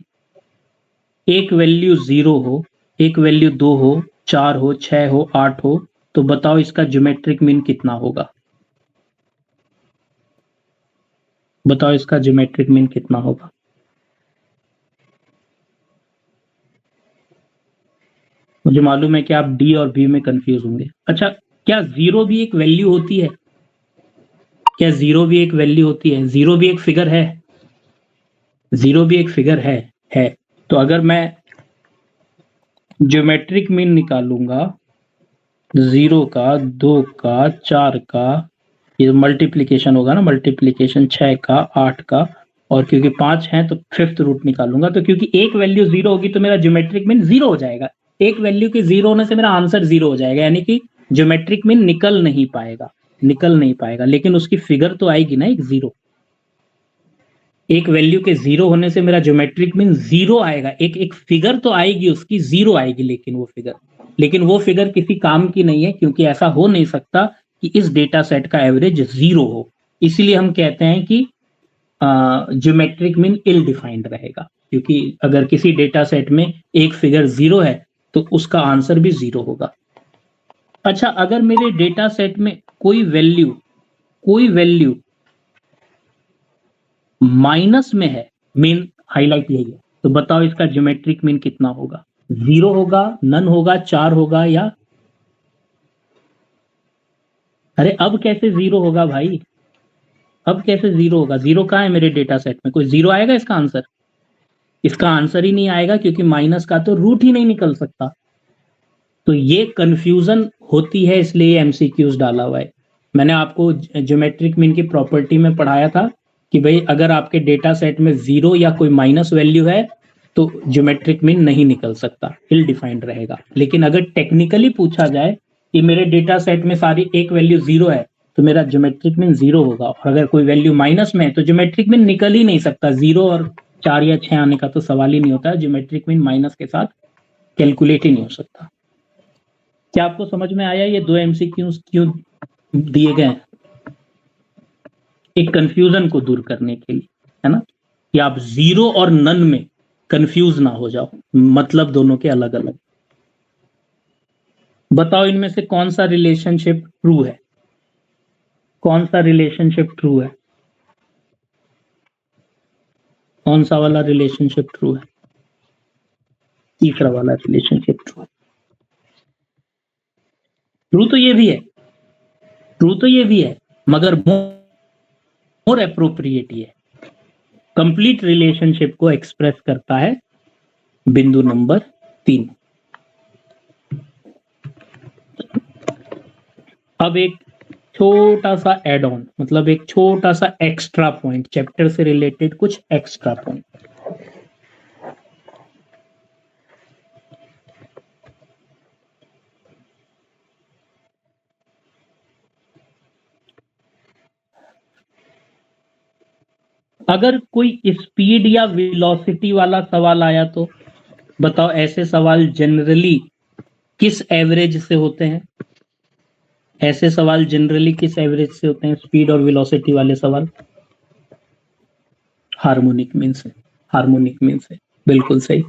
एक वैल्यू 0 हो, एक वैल्यू 2 हो, 4 हो, 6 हो, 8 हो, तो बताओ इसका ज्योमेट्रिक मीन कितना होगा? बताओ इसका ज्योमेट्रिक मीन कितना होगा? मुझे मालूम है कि आप डी और बी में कंफ्यूज होंगे। अच्छा, क्या 0 भी एक वैल्यू होती है? क्या 0 भी एक वैल्यू होती है? 0 भी एक फिगर है? जीरो भी एक फिगर है। तो अगर मैं ज्योमेट्रिक मीन निकालूंगा 0 का, 2 का, 4 का, ये मल्टीप्लिकेशन होगा ना, मल्टीप्लिकेशन 6 का, 8 का, और क्योंकि 5 है तो फिफ्थ रूट निकालूंगा। तो क्योंकि एक वैल्यू 0 होगी तो मेरा ज्योमेट्रिक मीन 0 हो जाएगा। एक वैल्यू के 0 होने से मेरा आंसर 0 हो जाएगा, यानी कि ज्योमेट्रिक मीन निकल नहीं पाएगा, लेकिन उसकी फिगर तो आएगी ना एक 0। एक वैल्यू के 0 होने से मेरा ज्योमेट्रिक मीन 0 आएगा, एक फिगर तो आएगी, उसकी 0 आएगी, लेकिन वो फिगर किसी काम की नहीं है, क्योंकि ऐसा हो नहीं सकता कि इस डेटा सेट का एवरेज 0 हो। इसीलिए हम कहते हैं कि ज्योमेट्रिक मीन इल डिफाइंड रहेगा, क्योंकि अगर किसी डेटा सेट में एक फिगर 0 है तो उसका आंसर भी 0 होगा। अच्छा, अगर मेरे डेटा सेट में कोई वैल्यू माइनस में है, मेन हाईलाइट यही है, तो बताओ इसका ज्योमेट्रिक मीन कितना होगा? 0 होगा, नन होगा, 4 होगा, या अरे अब कैसे 0 होगा भाई? अब कैसे 0 होगा? 0 कहाँ है मेरे डेटा सेट में? कोई 0 आएगा इसका आंसर? इसका आंसर ही नहीं आएगा, क्योंकि माइनस का तो रूट ही नहीं निकल सकता। तो ये कंफ्यूजन होती है, इसलिए एमसीक्यूज डाला हुआ है। मैंने आपको ज्योमेट्रिक मीन की प्रॉपर्टी में पढ़ाया था कि भाई अगर आपके डेटा सेट में 0 या कोई माइनस वैल्यू है तो ज्योमेट्रिक मीन नहीं निकल सकता, इल डिफाइंड रहेगा। लेकिन अगर टेक्निकली पूछा जाए कि मेरे डेटा सेट में सारी एक वैल्यू 0 है तो मेरा ज्योमेट्रिक मीन 0 होगा, और अगर कोई वैल्यू माइनस में है तो ज्योमेट्रिक मीन निकल ही नहीं सकता। 0 और 4 या 6 आने का तो सवाल ही नहीं होता, ज्योमेट्रिक मीन माइनस के साथ कैलकुलेट ही नहीं हो सकता। क्या आपको समझ में आया ये 2 एमसीक्यूज क्यों दिए गए हैं? एक कंफ्यूजन को दूर करने के लिए, है ना, कि आप 0 और नन में कंफ्यूज ना हो जाओ, मतलब दोनों के अलग अलग। बताओ इनमें से कौन सा रिलेशनशिप ट्रू है? कौन सा रिलेशनशिप ट्रू है? कौन सा वाला रिलेशनशिप ट्रू है? तीसरा वाला रिलेशनशिप ट्रू है। ट्रू तो ये भी है, मगर मोर एप्रोप्रिएट ये कंप्लीट रिलेशनशिप को एक्सप्रेस करता है बिंदु नंबर 3। अब एक छोटा सा एड ऑन, मतलब एक छोटा सा एक्स्ट्रा पॉइंट, चैप्टर से रिलेटेड कुछ एक्स्ट्रा पॉइंट। अगर कोई स्पीड या वेलोसिटी वाला सवाल आया तो बताओ ऐसे सवाल जनरली किस एवरेज से होते हैं? ऐसे सवाल जनरली किस एवरेज से होते हैं, स्पीड और वेलोसिटी वाले सवाल? हार्मोनिक मीन से। बिल्कुल सही।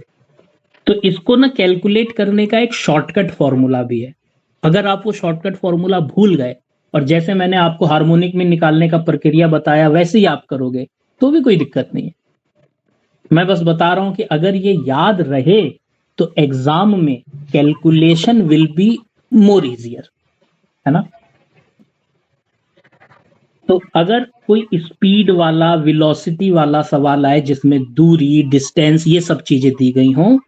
तो इसको ना कैलकुलेट करने का एक शॉर्टकट फॉर्मूला भी है। अगर आप वो शॉर्टकट फॉर्मूला भूल गए और जैसे मैंने आपको हार्मोनिक मीन निकालने का प्रक्रिया बताया वैसे ही आप करोगे तो भी कोई दिक्कत नहीं है। मैं बस बता रहा हूं कि अगर ये याद रहे तो एग्जाम में calculation will be more easier, है ना। तो अगर कोई स्पीड वाला, वेलोसिटी वाला सवाल आए जिसमें दूरी, डिस्टेंस, ये सब चीजें दी गई हों,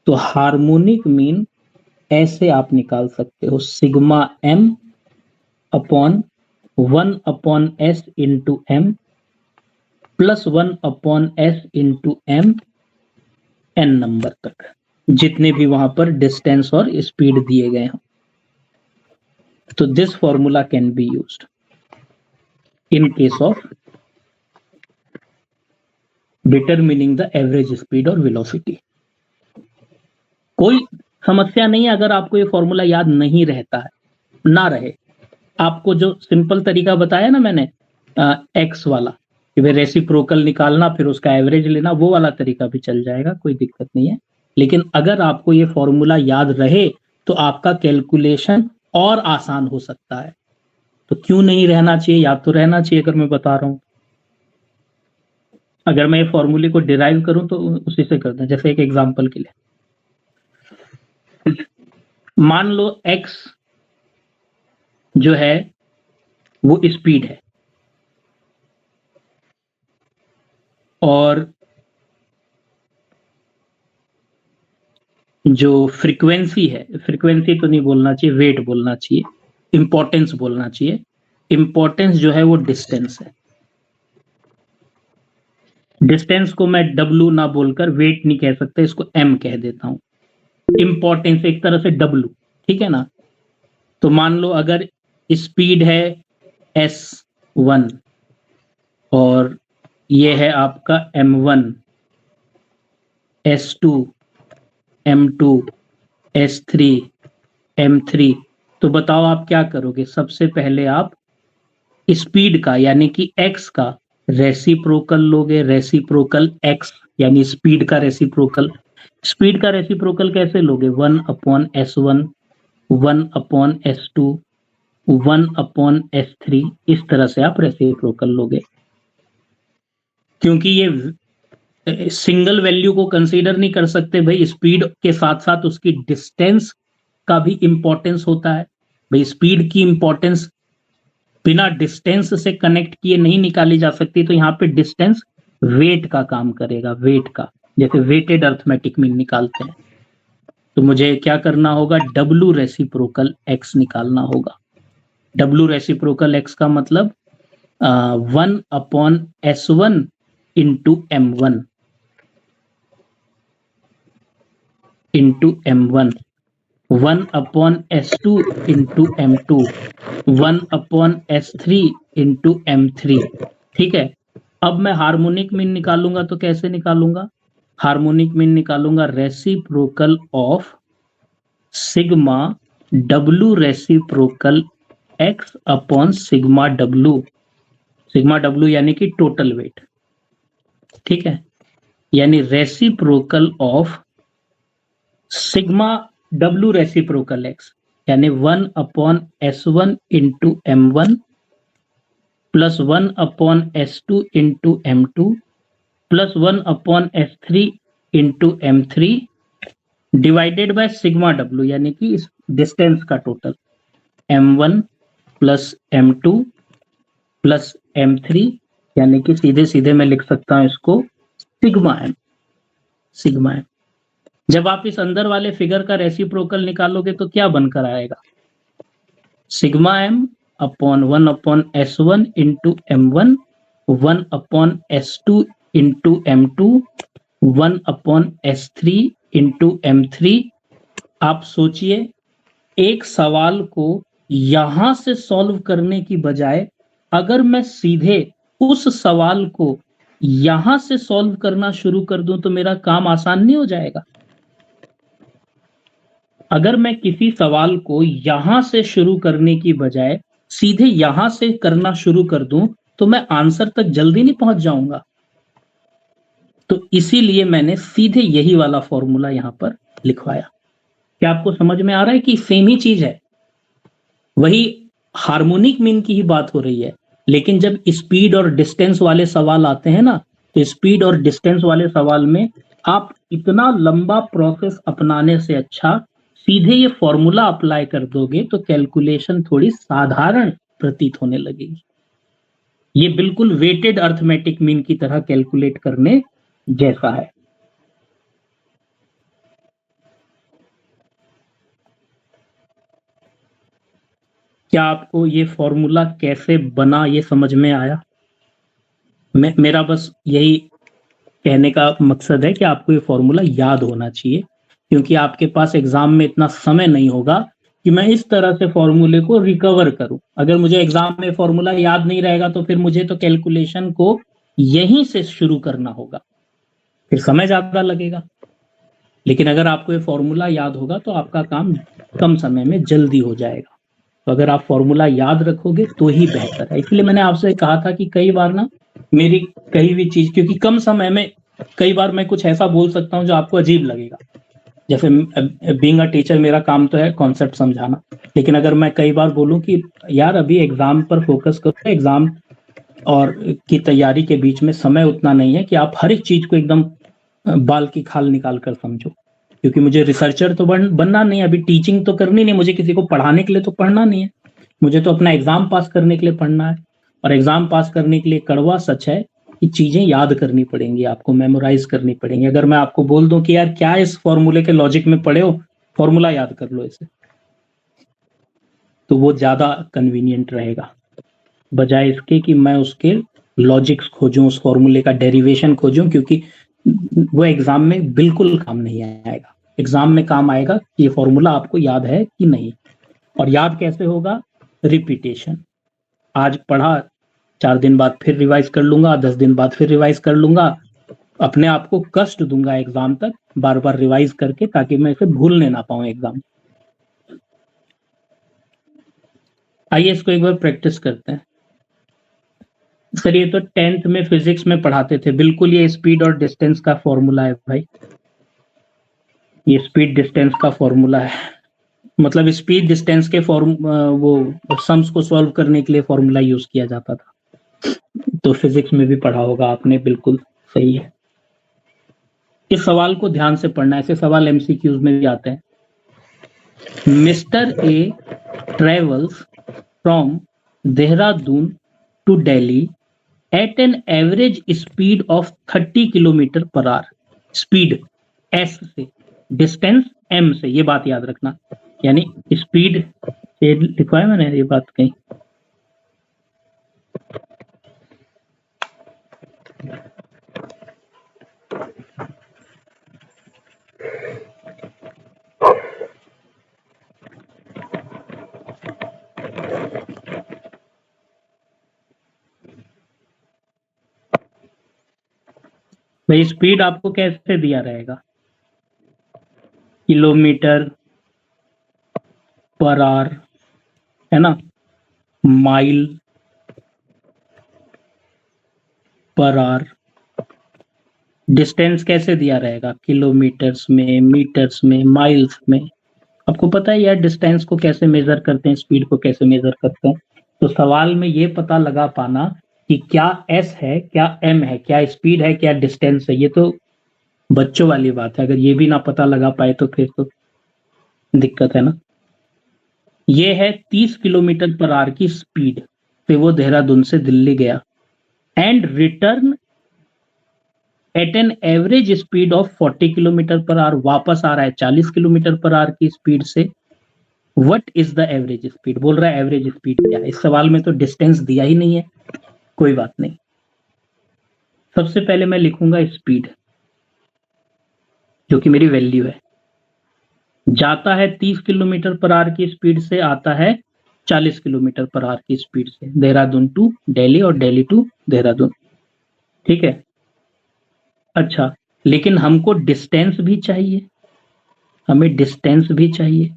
तो हार्मोनिक मीन ऐसे आप निकाल सकते हो, sigma m upon 1/s into m plus 1/s into m, n number तक, जितने भी वहां पर डिस्टेंस और स्पीड दिए गए हों। तो this formula can be used in case of determining the average speed और वेलोसिटी। कोई समस्या नहीं है अगर आपको ये फॉर्मूला याद नहीं रहता है, ना रहे। आपको जो सिंपल तरीका बताया ना मैंने, एक्स वाला, कि भाई रेसिप्रोकल निकालना फिर उसका एवरेज लेना, वो वाला तरीका भी चल जाएगा, कोई दिक्कत नहीं है। लेकिन अगर आपको ये फॉर्मूला याद रहे तो आपका कैलकुलेशन और आसान हो सकता है। तो क्यों नहीं रहना चाहिए? याद तो रहना चाहिए। अगर मैं बता रहा हूं, अगर मैं ये फॉर्मूले को डिराइव करूं तो उसी से करते हैं। जैसे एक एग्जांपल के लिए मान लो एक्स जो है वो स्पीड है और जो फ्रीक्वेंसी है, फ्रीक्वेंसी तो नहीं बोलना चाहिए, वेट बोलना चाहिए, इंपॉर्टेंस बोलना चाहिए। इंपॉर्टेंस जो है वो डिस्टेंस है। डिस्टेंस को मैं डब्लू ना बोलकर वेट नहीं कह सकता, इसको एम कह देता हूं। इंपॉर्टेंस एक तरह से डब्लू, ठीक है ना। तो मान लो अगर स्पीड है S1 और ये है आपका M1, S2, M2, S3, M3, तो बताओ आप क्या करोगे? सबसे पहले आप स्पीड का यानी कि x का रेसिप्रोकल लोगे, रेसिप्रोकल x यानी स्पीड का रेसिप्रोकल। स्पीड का रेसिप्रोकल कैसे लोगे? 1/S1, 1/S2, 1/S3, इस तरह से आप रेसिप्रोकल लोगे। क्योंकि ये सिंगल वैल्यू को कंसीडर नहीं कर सकते भाई, स्पीड के साथ साथ उसकी डिस्टेंस का भी इंपॉर्टेंस होता है भाई। स्पीड की इंपॉर्टेंस बिना डिस्टेंस से कनेक्ट किए नहीं निकाली जा सकती, तो यहाँ पे डिस्टेंस वेट का काम करेगा, वेट का, जैसे वेटेड अर्थमेटिक मीन निकालते हैं। तो मुझे क्या करना होगा? डब्लू रेसिप्रोकल एक्स निकालना होगा। डब्लू रेसिप्रोकल एक्स का मतलब 1/S1 into M1 into M1, 1/S2 into M2, 1/S3 into M3। ठीक है। अब मैं हार्मोनिक मीन निकालूंगा तो कैसे निकालूंगा? हार्मोनिक मीन निकालूंगा reciprocal of sigma W reciprocal x upon sigma W. Sigma W यानी कि टोटल वेट, ठीक है, यानी reciprocal of sigma W reciprocal x, यानी 1/S1 into M1 plus 1/S2 into M2 plus 1/S3 into M3 divided by sigma W यानी कि इस डिस्टेंस का total, M1 plus M2 plus M3, यानी कि सीधे सीधे मैं लिख सकता हूं इसको सिग्मा एम। Sigma M. जब आप इस अंदर वाले फिगर का रेसिप्रोकल निकालोगे तो क्या बनकर आएगा? Sigma m upon 1/S1 into M1, 1/S2 into M2, 1/S3 into M3। आप सोचिए, एक सवाल को यहां से सॉल्व करने की बजाय अगर मैं सीधे उस सवाल को यहां से सॉल्व करना शुरू कर दूं तो मेरा काम आसान नहीं हो जाएगा? अगर मैं किसी सवाल को यहां से शुरू करने की बजाय सीधे यहां से करना शुरू कर दूं तो मैं आंसर तक जल्दी नहीं पहुंच जाऊंगा। तो इसीलिए मैंने सीधे यही वाला फॉर्मूला यहां पर लिखवाया। क्या आपको समझ में आ रहा है कि सेम ही चीज है? वही हार्मोनिक मीन की ही बात हो रही है, लेकिन जब स्पीड और डिस्टेंस वाले सवाल आते हैं ना, तो स्पीड और डिस्टेंस वाले सवाल में आप इतना लंबा प्रोसेस अपनाने से अच्छा सीधे ये फॉर्मूला अप्लाई कर दोगे तो कैलकुलेशन थोड़ी साधारण प्रतीत होने लगेगी। ये बिल्कुल वेटेड अर्थमेटिक मीन की तरह कैलकुलेट करने जैसा है। क्या आपको ये फॉर्मूला कैसे बना ये समझ में आया? मेरा बस यही कहने का मकसद है कि आपको ये फॉर्मूला याद होना चाहिए, क्योंकि आपके पास एग्जाम में इतना समय नहीं होगा कि मैं इस तरह से फॉर्मूले को रिकवर करूं। अगर मुझे एग्जाम में फॉर्मूला याद नहीं रहेगा तो फिर मुझे तो कैलकुलेशन को यहीं से शुरू करना होगा, फिर समय ज्यादा लगेगा। लेकिन अगर आपको ये फॉर्मूला याद होगा तो आपका काम कम समय में जल्दी हो जाएगा। तो अगर आप फॉर्मूला याद रखोगे तो ही बेहतर है। इसलिए मैंने आपसे कहा था कि कई बार ना मेरी कही हुई चीज, क्योंकि कम समय में कई बार मैं कुछ ऐसा बोल सकता हूं जो आपको अजीब लगेगा। जैसे बीइंग अ टीचर मेरा काम तो है कॉन्सेप्ट समझाना, लेकिन अगर मैं कई बार बोलूं कि यार अभी एग्जाम पर फोकस करो, एग्जाम और की तैयारी के बीच में समय उतना नहीं है कि आप हर एक चीज को एकदम बाल की खाल निकाल कर समझो, क्योंकि मुझे रिसर्चर तो बनना नहीं है, अभी टीचिंग तो करनी नहीं, मुझे किसी को पढ़ाने के लिए तो पढ़ना नहीं है, मुझे तो अपना एग्जाम पास करने के लिए पढ़ना है। और एग्जाम पास करने के लिए कड़वा सच है ये चीजें याद करनी पड़ेंगी, आपको मेमोराइज करनी पड़ेंगी। अगर मैं आपको बोल दूं कि यार क्या इस फॉर्मूले के लॉजिक में पढ़े हो, फॉर्मूला याद कर लो इसे, तो वो ज्यादा कन्वीनियंट रहेगा, बजाय इसके कि मैं उसके लॉजिक्स खोजूं, उस फॉर्मूले का डेरिवेशन खोजूं, क्योंकि वो एग्जाम में बिल्कुल काम नहीं आएगा। एग्जाम में काम आएगा कि ये फॉर्मूला आपको याद है कि नहीं। और याद कैसे होगा? रिपीटेशन। आज पढ़ा, 4 दिन बाद फिर रिवाइज कर लूंगा, 10 दिन बाद फिर रिवाइज कर लूंगा, अपने आप को कष्ट दूंगा एग्जाम तक बार बार रिवाइज करके, ताकि मैं इसे भूलने ना पाऊं एग्जाम। आइए इसको एक बार प्रैक्टिस करते हैं। सर ये तो 10th में फिजिक्स में पढ़ाते थे, बिल्कुल ये स्पीड और डिस्टेंस का फॉर्मूला है भाई, ये स्पीड डिस्टेंस का फॉर्मूला है। मतलब स्पीड डिस्टेंस के वो सम्स को सॉल्व करने के लिए फॉर्मूला यूज किया जाता था, तो फिजिक्स में भी पढ़ा होगा आपने, बिल्कुल सही है। इस सवाल को ध्यान से पढ़ना, ऐसे सवाल एमसीक्यूज में भी आते हैं। Mister A travels from Dehradun to Delhi at an average speed of 30 kilometre per hour. Speed s से, डिस्टेंस एम से, ये बात याद रखना। यानी स्पीड से लिखवा है मैंने ये बात कहीं, भाई स्पीड आपको कैसे दिया रहेगा? किलोमीटर पर आवर, है ना, माइल पर आवर। डिस्टेंस कैसे दिया रहेगा? किलोमीटर्स में, मीटर्स में, माइल्स में। आपको पता है यार डिस्टेंस को कैसे मेजर करते हैं, स्पीड को कैसे मेजर करते हैं। तो सवाल में ये पता लगा पाना कि क्या एस है, क्या एम है, क्या स्पीड है, क्या डिस्टेंस है, ये तो बच्चों वाली बात है। अगर ये भी ना पता लगा पाए तो फिर तो दिक्कत है ना। ये है 30 किलोमीटर पर आवर की स्पीड से वो देहरादून से दिल्ली गया, and return at an average speed of 40 kilometre per hour. वापस आ रहा है 40 किलोमीटर पर आवर की स्पीड से। What is the average speed? बोल रहा है एवरेज स्पीड क्या है। इस सवाल में तो डिस्टेंस दिया ही नहीं है, कोई बात नहीं। सबसे पहले मैं लिखूंगा स्पीड, जो कि मेरी वैल्यू है। जाता है 30 किलोमीटर पर आवर की स्पीड से, आता है 40 किलोमीटर पर आवर की स्पीड से, देहरादून टू दिल्ली और दिल्ली टू देहरादून। ठीक है, अच्छा, लेकिन हमको डिस्टेंस भी चाहिए, हमें डिस्टेंस भी चाहिए।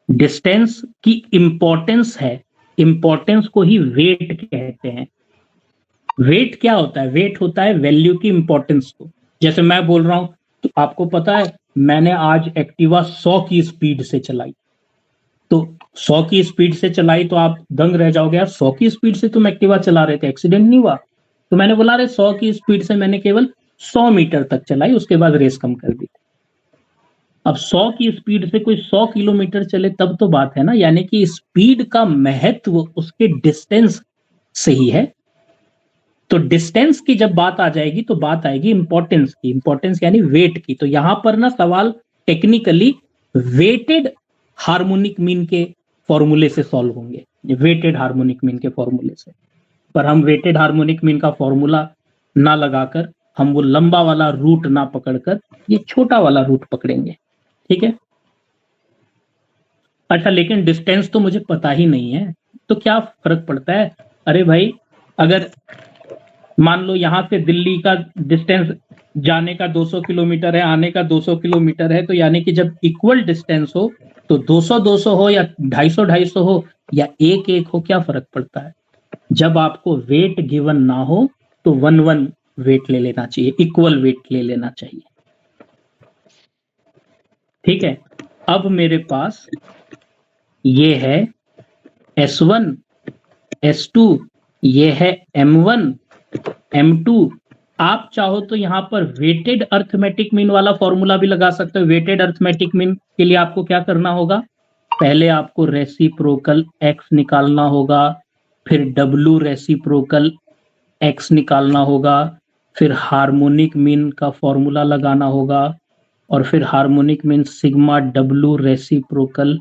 डिस्टेंस की इंपॉर्टेंस है, इंपॉर्टेंस को ही वेट कहते हैं। वेट क्या होता है? वेट होता है वैल्यू की इंपॉर्टेंस को। जैसे मैं बोल रहा हूं, तो आपको पता है मैंने आज एक्टिवा 100 की स्पीड से चलाई, तो 100 की स्पीड से चलाई तो आप दंग रह जाओगे, यार 100 की स्पीड से तुम एक्टिवा चला रहे थे, एक्सीडेंट नहीं हुआ? तो मैंने बोला अरे 100 की स्पीड से मैंने केवल 100 मीटर तक चलाई, उसके बाद रेस कम कर दी। अब 100 की स्पीड से कोई 100 किलोमीटर चले तब तो बात है ना। यानी कि स्पीड का महत्व उसके डिस्टेंस से ही है। तो डिस्टेंस की जब बात आ जाएगी तो बात आएगी इंपॉर्टेंस की, इंपॉर्टेंस यानी वेट की। तो यहां पर ना सवाल टेक्निकली वेटेड हार्मोनिक मीन के फॉर्मूले से सॉल्व होंगे, वेटेड हार्मोनिक मीन के फॉर्मूले से। पर हम वेटेड हार्मोनिक मीन का फॉर्मूला ना लगाकर, हम वो लंबा वाला रूट ना पकड़कर ये छोटा वाला रूट पकड़ेंगे। ठीक है, अच्छा, लेकिन डिस्टेंस तो मुझे पता ही नहीं है, तो क्या फर्क पड़ता है? अरे भाई, अगर मान लो यहां से दिल्ली का डिस्टेंस जाने का 200 किलोमीटर है, आने का 200 किलोमीटर है, तो यानी कि जब इक्वल डिस्टेंस हो तो 200-200 हो या 250-250 हो या 1-1 हो, क्या फर्क पड़ता है? जब आपको वेट गिवन ना हो तो 1-1 वेट ले लेना चाहिए, इक्वल वेट ले लेना चाहिए। ठीक है, अब मेरे पास ये है S1, S2, ये है M1, M2। आप चाहो तो यहां पर वेटेड अर्थमेटिक मीन वाला फॉर्मूला भी लगा सकते हो। वेटेड अर्थमेटिक मीन के लिए आपको क्या करना होगा? पहले आपको रेसिप्रोकल x निकालना होगा, फिर W रेसिप्रोकल x निकालना होगा, फिर हार्मोनिक मीन का फॉर्मूला लगाना होगा, और फिर harmonic mean sigma W reciprocal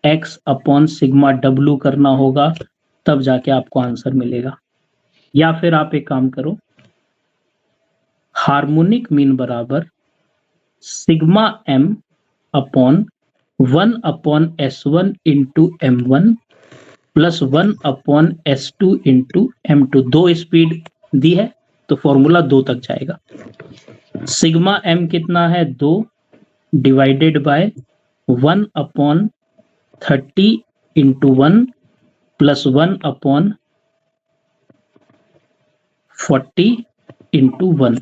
x upon sigma W करना होगा, तब जाके आपको आंसर मिलेगा। या फिर आप एक काम करो, हार्मोनिक मीन बराबर sigma m upon 1 upon S1 into M1 plus 1 upon S2 into M2। 2 speed दी है तो फॉर्मूला 2 तक जाएगा। सिग्मा m कितना है 2 divided by 1 upon 30 into 1 plus 1 upon 40 into 1।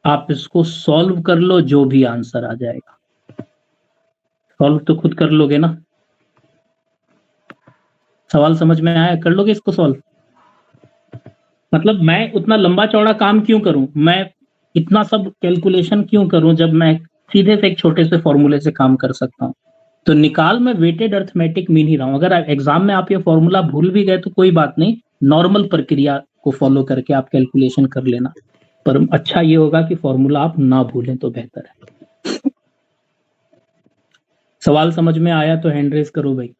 आप इसको सॉल्व कर लो, जो भी आंसर आ जाएगा। सॉल्व तो खुद कर लोगे ना, सवाल समझ में आया? कर लोगे इसको सॉल्व? मतलब मैं उतना लंबा चौड़ा काम क्यों करूं, मैं इतना सब कैलकुलेशन क्यों करूं, जब मैं सीधे से एक छोटे से फॉर्मूले से काम कर सकता हूं। तो निकाल में वेटेड अर्थमेटिक मीन ही रहा हूं। अगर एग्जाम में आप ये फॉर्मूला भूल भी गए तो कोई बात नहीं, नॉर्मल प्रक्रिया को फॉलो करके आप कैलकुलेशन कर लेना, पर अच्छा ये होगा कि फॉर्मूला आप ना भूलें तो बेहतर है। सवाल समझ में आया तो हैंड रेज करो भाई।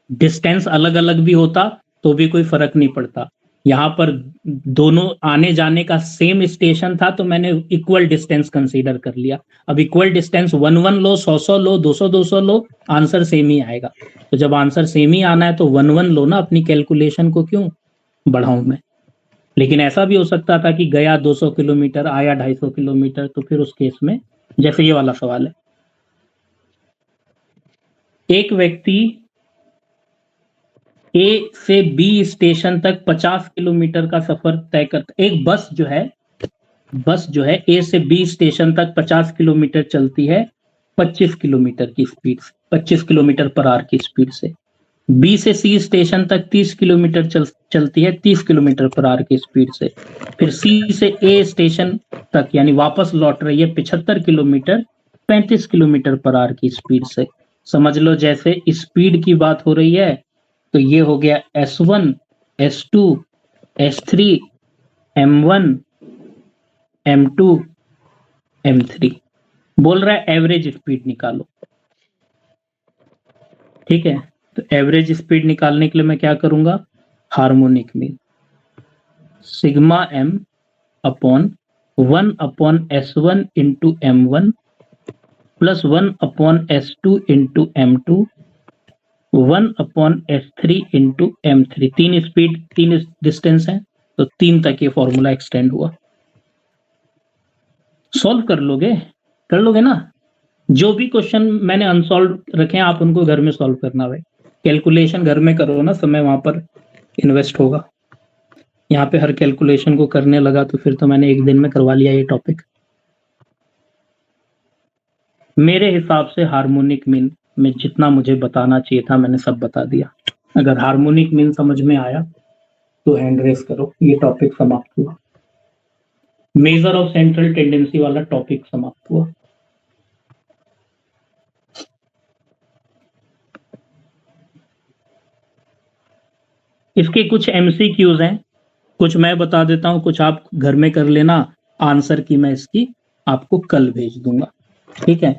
डिस्टेंस अलग अलग भी होता तो भी कोई फर्क नहीं पड़ता, यहाँ पर दोनों आने जाने का सेम स्टेशन था तो मैंने इक्वल डिस्टेंस कंसीडर कर लिया। अब इक्वल डिस्टेंस 1-1 लो, 100-100 लो, 200-200 लो, आंसर सेम ही आएगा। तो जब आंसर सेम ही आना है तो 1-1 लो ना, अपनी कैलकुलेशन को क्यों बढ़ाऊं मैं। लेकिन ऐसा भी हो सकता था कि गया 200 किलोमीटर, आया 250 किलोमीटर, तो फिर उस केस में जैसे ये वाला सवाल है, एक व्यक्ति ए से बी स्टेशन तक 50 किलोमीटर का सफर तय करता। एक बस जो है ए से बी स्टेशन तक 50 किलोमीटर चलती है 25 किलोमीटर की स्पीड से, 25 किलोमीटर पर आवर की स्पीड से। बी से सी स्टेशन तक 30 किलोमीटर चलती है 30 किलोमीटर पर आवर की स्पीड से। फिर सी से ए स्टेशन तक यानी वापस लौट रही है 75 किलोमीटर 35 किलोमीटर पर आवर की स्पीड से। समझ लो जैसे स्पीड की बात हो रही है तो ये हो गया S1, S2, S3, M1, M2, M3। बोल रहा है एवरेज स्पीड निकालो, ठीक है। तो एवरेज स्पीड निकालने के लिए मैं क्या करूंगा, harmonic mean sigma m upon 1 upon S1 into M1 plus 1 upon S2 into M2 1 upon S3 into M3। 3 speed 3 distance है तो 3 तक ये फॉर्मूला एक्सटेंड हुआ। सॉल्व कर लोगे ना। जो भी क्वेश्चन मैंने अनसॉल्व रखे हैं आप उनको घर में सॉल्व करना भाई। कैलकुलेशन घर में करो ना, समय वहां पर इन्वेस्ट होगा। यहाँ पे हर कैलकुलेशन को करने लगा तो फिर तो मैंने एक दिन में करवा लिया ये टॉपिक। मेरे हिसाब से हार्मोनिक मीन में जितना मुझे बताना चाहिए था मैंने सब बता दिया। अगर हार्मोनिक मीन समझ में आया तो हैंड रेस करो, ये टॉपिक समाप्त हुआ। मेजर ऑफ सेंट्रल टेंडेंसी वाला टॉपिक समाप्त हुआ। इसके कुछ MCQs हैं, कुछ मैं बता देता हूं, कुछ आप घर में कर लेना। आंसर की मैं इसकी आपको कल भेज दूंगा, ठीक है।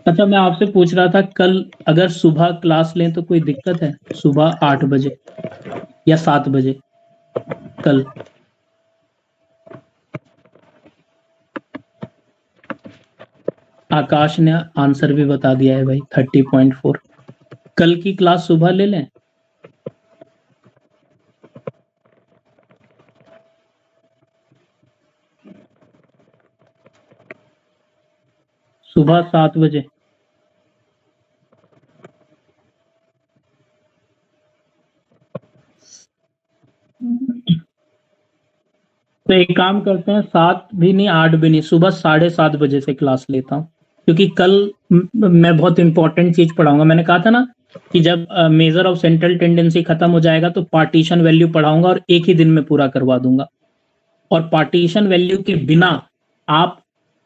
अच्छा मैं आपसे पूछ रहा था कल अगर सुबह क्लास लें तो कोई दिक्कत है? सुबह 8 बजे या 7 बजे कल? आकाश ने आंसर भी बता दिया है भाई 30.4। कल की क्लास सुबह ले लें? सुबह 7 बजे। तो एक काम करते हैं 7 भी नहीं 8 भी नहीं, सुबह 7:30 बजे से क्लास लेता हूँ, क्योंकि कल मैं बहुत इंपॉर्टेंट चीज पढ़ाऊंगा। मैंने कहा था ना कि जब मेजर ऑफ सेंट्रल टेंडेंसी खत्म हो जाएगा तो पार्टीशन वैल्यू पढ़ाऊंगा और एक ही दिन में पूरा करवा दूंगा। और पार्टीशन वैल्यू के बिना आप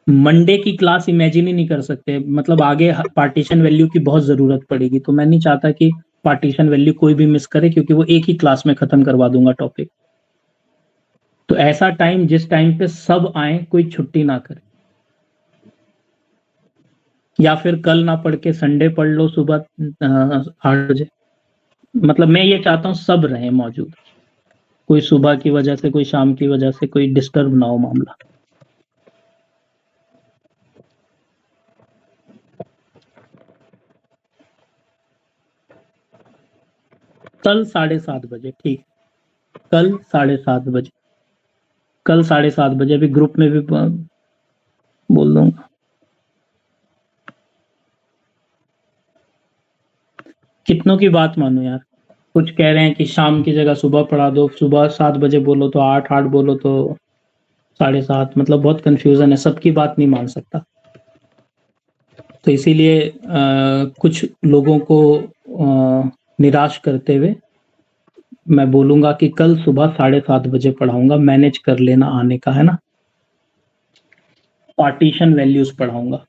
मंडे की क्लास इमेजिन ही नहीं कर सकते, मतलब आगे पार्टीशन वैल्यू की बहुत जरूरत पड़ेगी। तो मैं नहीं चाहता कि पार्टीशन वैल्यू कोई भी मिस करे, क्योंकि वो एक ही क्लास में खत्म करवा दूंगा टॉपिक। तो ऐसा टाइम जिस टाइम पे सब आए, कोई छुट्टी ना करे, या फिर कल ना पढ़ के संडे पढ़ लो सुबह 8 बजे। मतलब मैं ये चाहता हूँ सब रहे मौजूद, कोई सुबह की वजह से, कोई शाम की वजह से, कोई डिस्टर्ब ना हो मामला। कल 7:30 बजे, ठीक। कल 7:30 बजे, कल 7:30 बजे अभी ग्रुप में भी बोल दूंगा। कितनों की बात मानो यार, कुछ कह रहे हैं कि शाम की जगह सुबह पढ़ा दो, सुबह 7 बजे बोलो तो 8, 8 बोलो तो 7:30, मतलब बहुत कंफ्यूजन है, सबकी बात नहीं मान सकता। तो इसीलिए कुछ लोगों को निराश करते हुए मैं बोलूंगा कि कल सुबह 7:30 बजे पढ़ाऊंगा, मैनेज कर लेना आने का, है ना। पार्टीशन वैल्यूज पढ़ाऊंगा।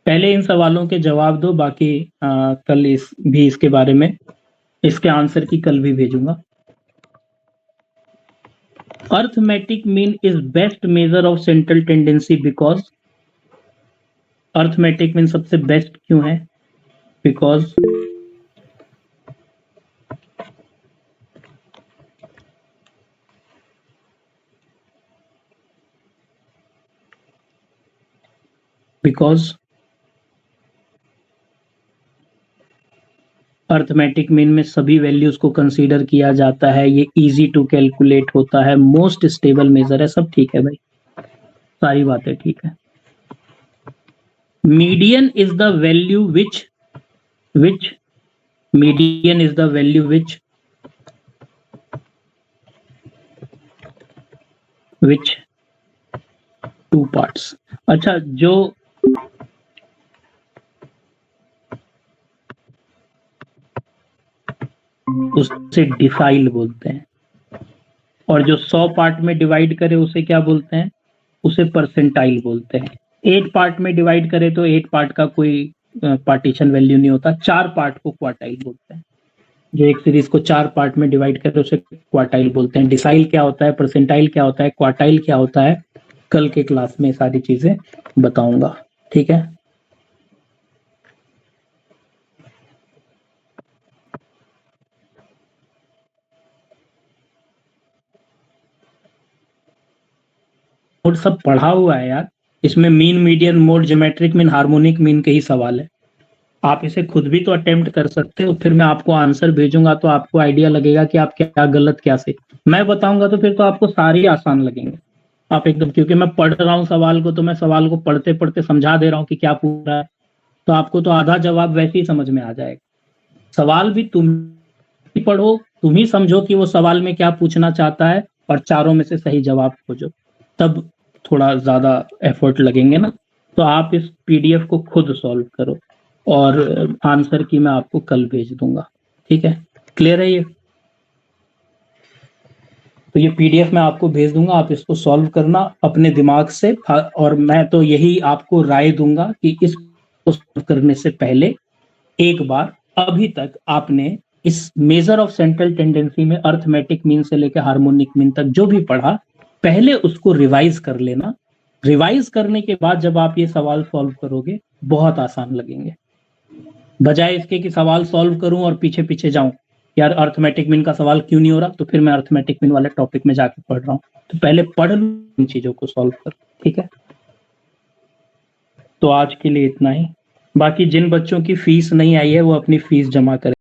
पहले इन सवालों के जवाब दो, बाकी कल इसके बारे में, इसके आंसर की कल भी भेजूंगा। Arithmetic mean is best measure of central tendency because, arithmetic mean सबसे बेस्ट क्यों है? बिकॉज बिकॉज अर्थमेटिक मीन में सभी वैल्यूज को कंसीडर किया जाता है, ये इजी टू कैलकुलेट होता है, मोस्ट स्टेबल मेजर है, सब ठीक है भाई, सारी बातें ठीक है। Median is the value which median is the value which two parts. अच्छा, जो उसे डिसाइल बोलते हैं, और जो 100 पार्ट में डिवाइड करे उसे क्या बोलते हैं? उसे परसेंटाइल बोलते हैं। 8 पार्ट में डिवाइड करे तो 8 पार्ट का कोई पार्टीशन वैल्यू नहीं होता, 4 पार्ट को क्वार्टाइल बोलते हैं। जो एक सीरीज को 4 पार्ट में डिवाइड करे उसे क्वार्टाइल बोलते हैं। डिसाइल क्या होता है, परसेंटाइल क्या होता है, क्वार्टाइल क्या होता है, कल के क्लास में सारी चीजें बताऊंगा, ठीक है। मोड सब पढ़ा हुआ है यार, इसमें mean, median, mode, geometric mean, harmonic mean के ही सवाल है। आप इसे खुद भी तो अटेम्प्ट कर सकते हो, फिर मैं आपको आंसर भेजूंगा तो आपको आइडिया लगेगा कि आप क्या गलत क्या सही। मैं बताऊंगा तो फिर तो आपको सारे आसान लगेंगे, आप एकदम, क्योंकि मैं पढ़ रहा हूँ सवाल को, तो मैं सवाल को पढ़ते पढ़ते समझा दे रहा हूँ कि क्या पूछ रहा है, तो आपको तो आधा जवाब वैसे ही समझ में आ जाएगा। सवाल भी तुम ही पढ़ो, तुम ही समझो कि वो सवाल में क्या पूछना चाहता है, और चारों में से सही जवाब खोजो, तब थोड़ा ज्यादा एफर्ट लगेंगे ना। तो आप इस पीडीएफ को खुद सॉल्व करो, और आंसर की मैं आपको कल भेज दूंगा, ठीक है। क्लियर है ये? तो ये पीडीएफ मैं आपको भेज दूंगा, आप इसको सॉल्व करना अपने दिमाग से, और मैं तो यही आपको राय दूंगा कि इसको सॉल्व करने से पहले एक बार, अभी तक आपने इस मेजर ऑफ सेंट्रल टेंडेंसी में अर्थमेटिक मीन से लेकर हार्मोनिक मीन तक जो भी पढ़ा, पहले उसको रिवाइज कर लेना। रिवाइज करने के बाद जब आप ये सवाल सॉल्व करोगे, बहुत आसान लगेंगे, बजाय इसके कि सवाल सॉल्व करूं और पीछे पीछे जाऊं, यार अर्थमेटिक मीन का सवाल क्यों नहीं हो रहा, तो फिर मैं अर्थमेटिक मीन वाले टॉपिक में जाके पढ़ रहा हूं। तो पहले पढ़ लो, इन चीजों को सॉल्व कर, ठीक है। तो आज के लिए इतना ही, बाकी जिन बच्चों की फीस नहीं आई है वो अपनी फीस जमा करें।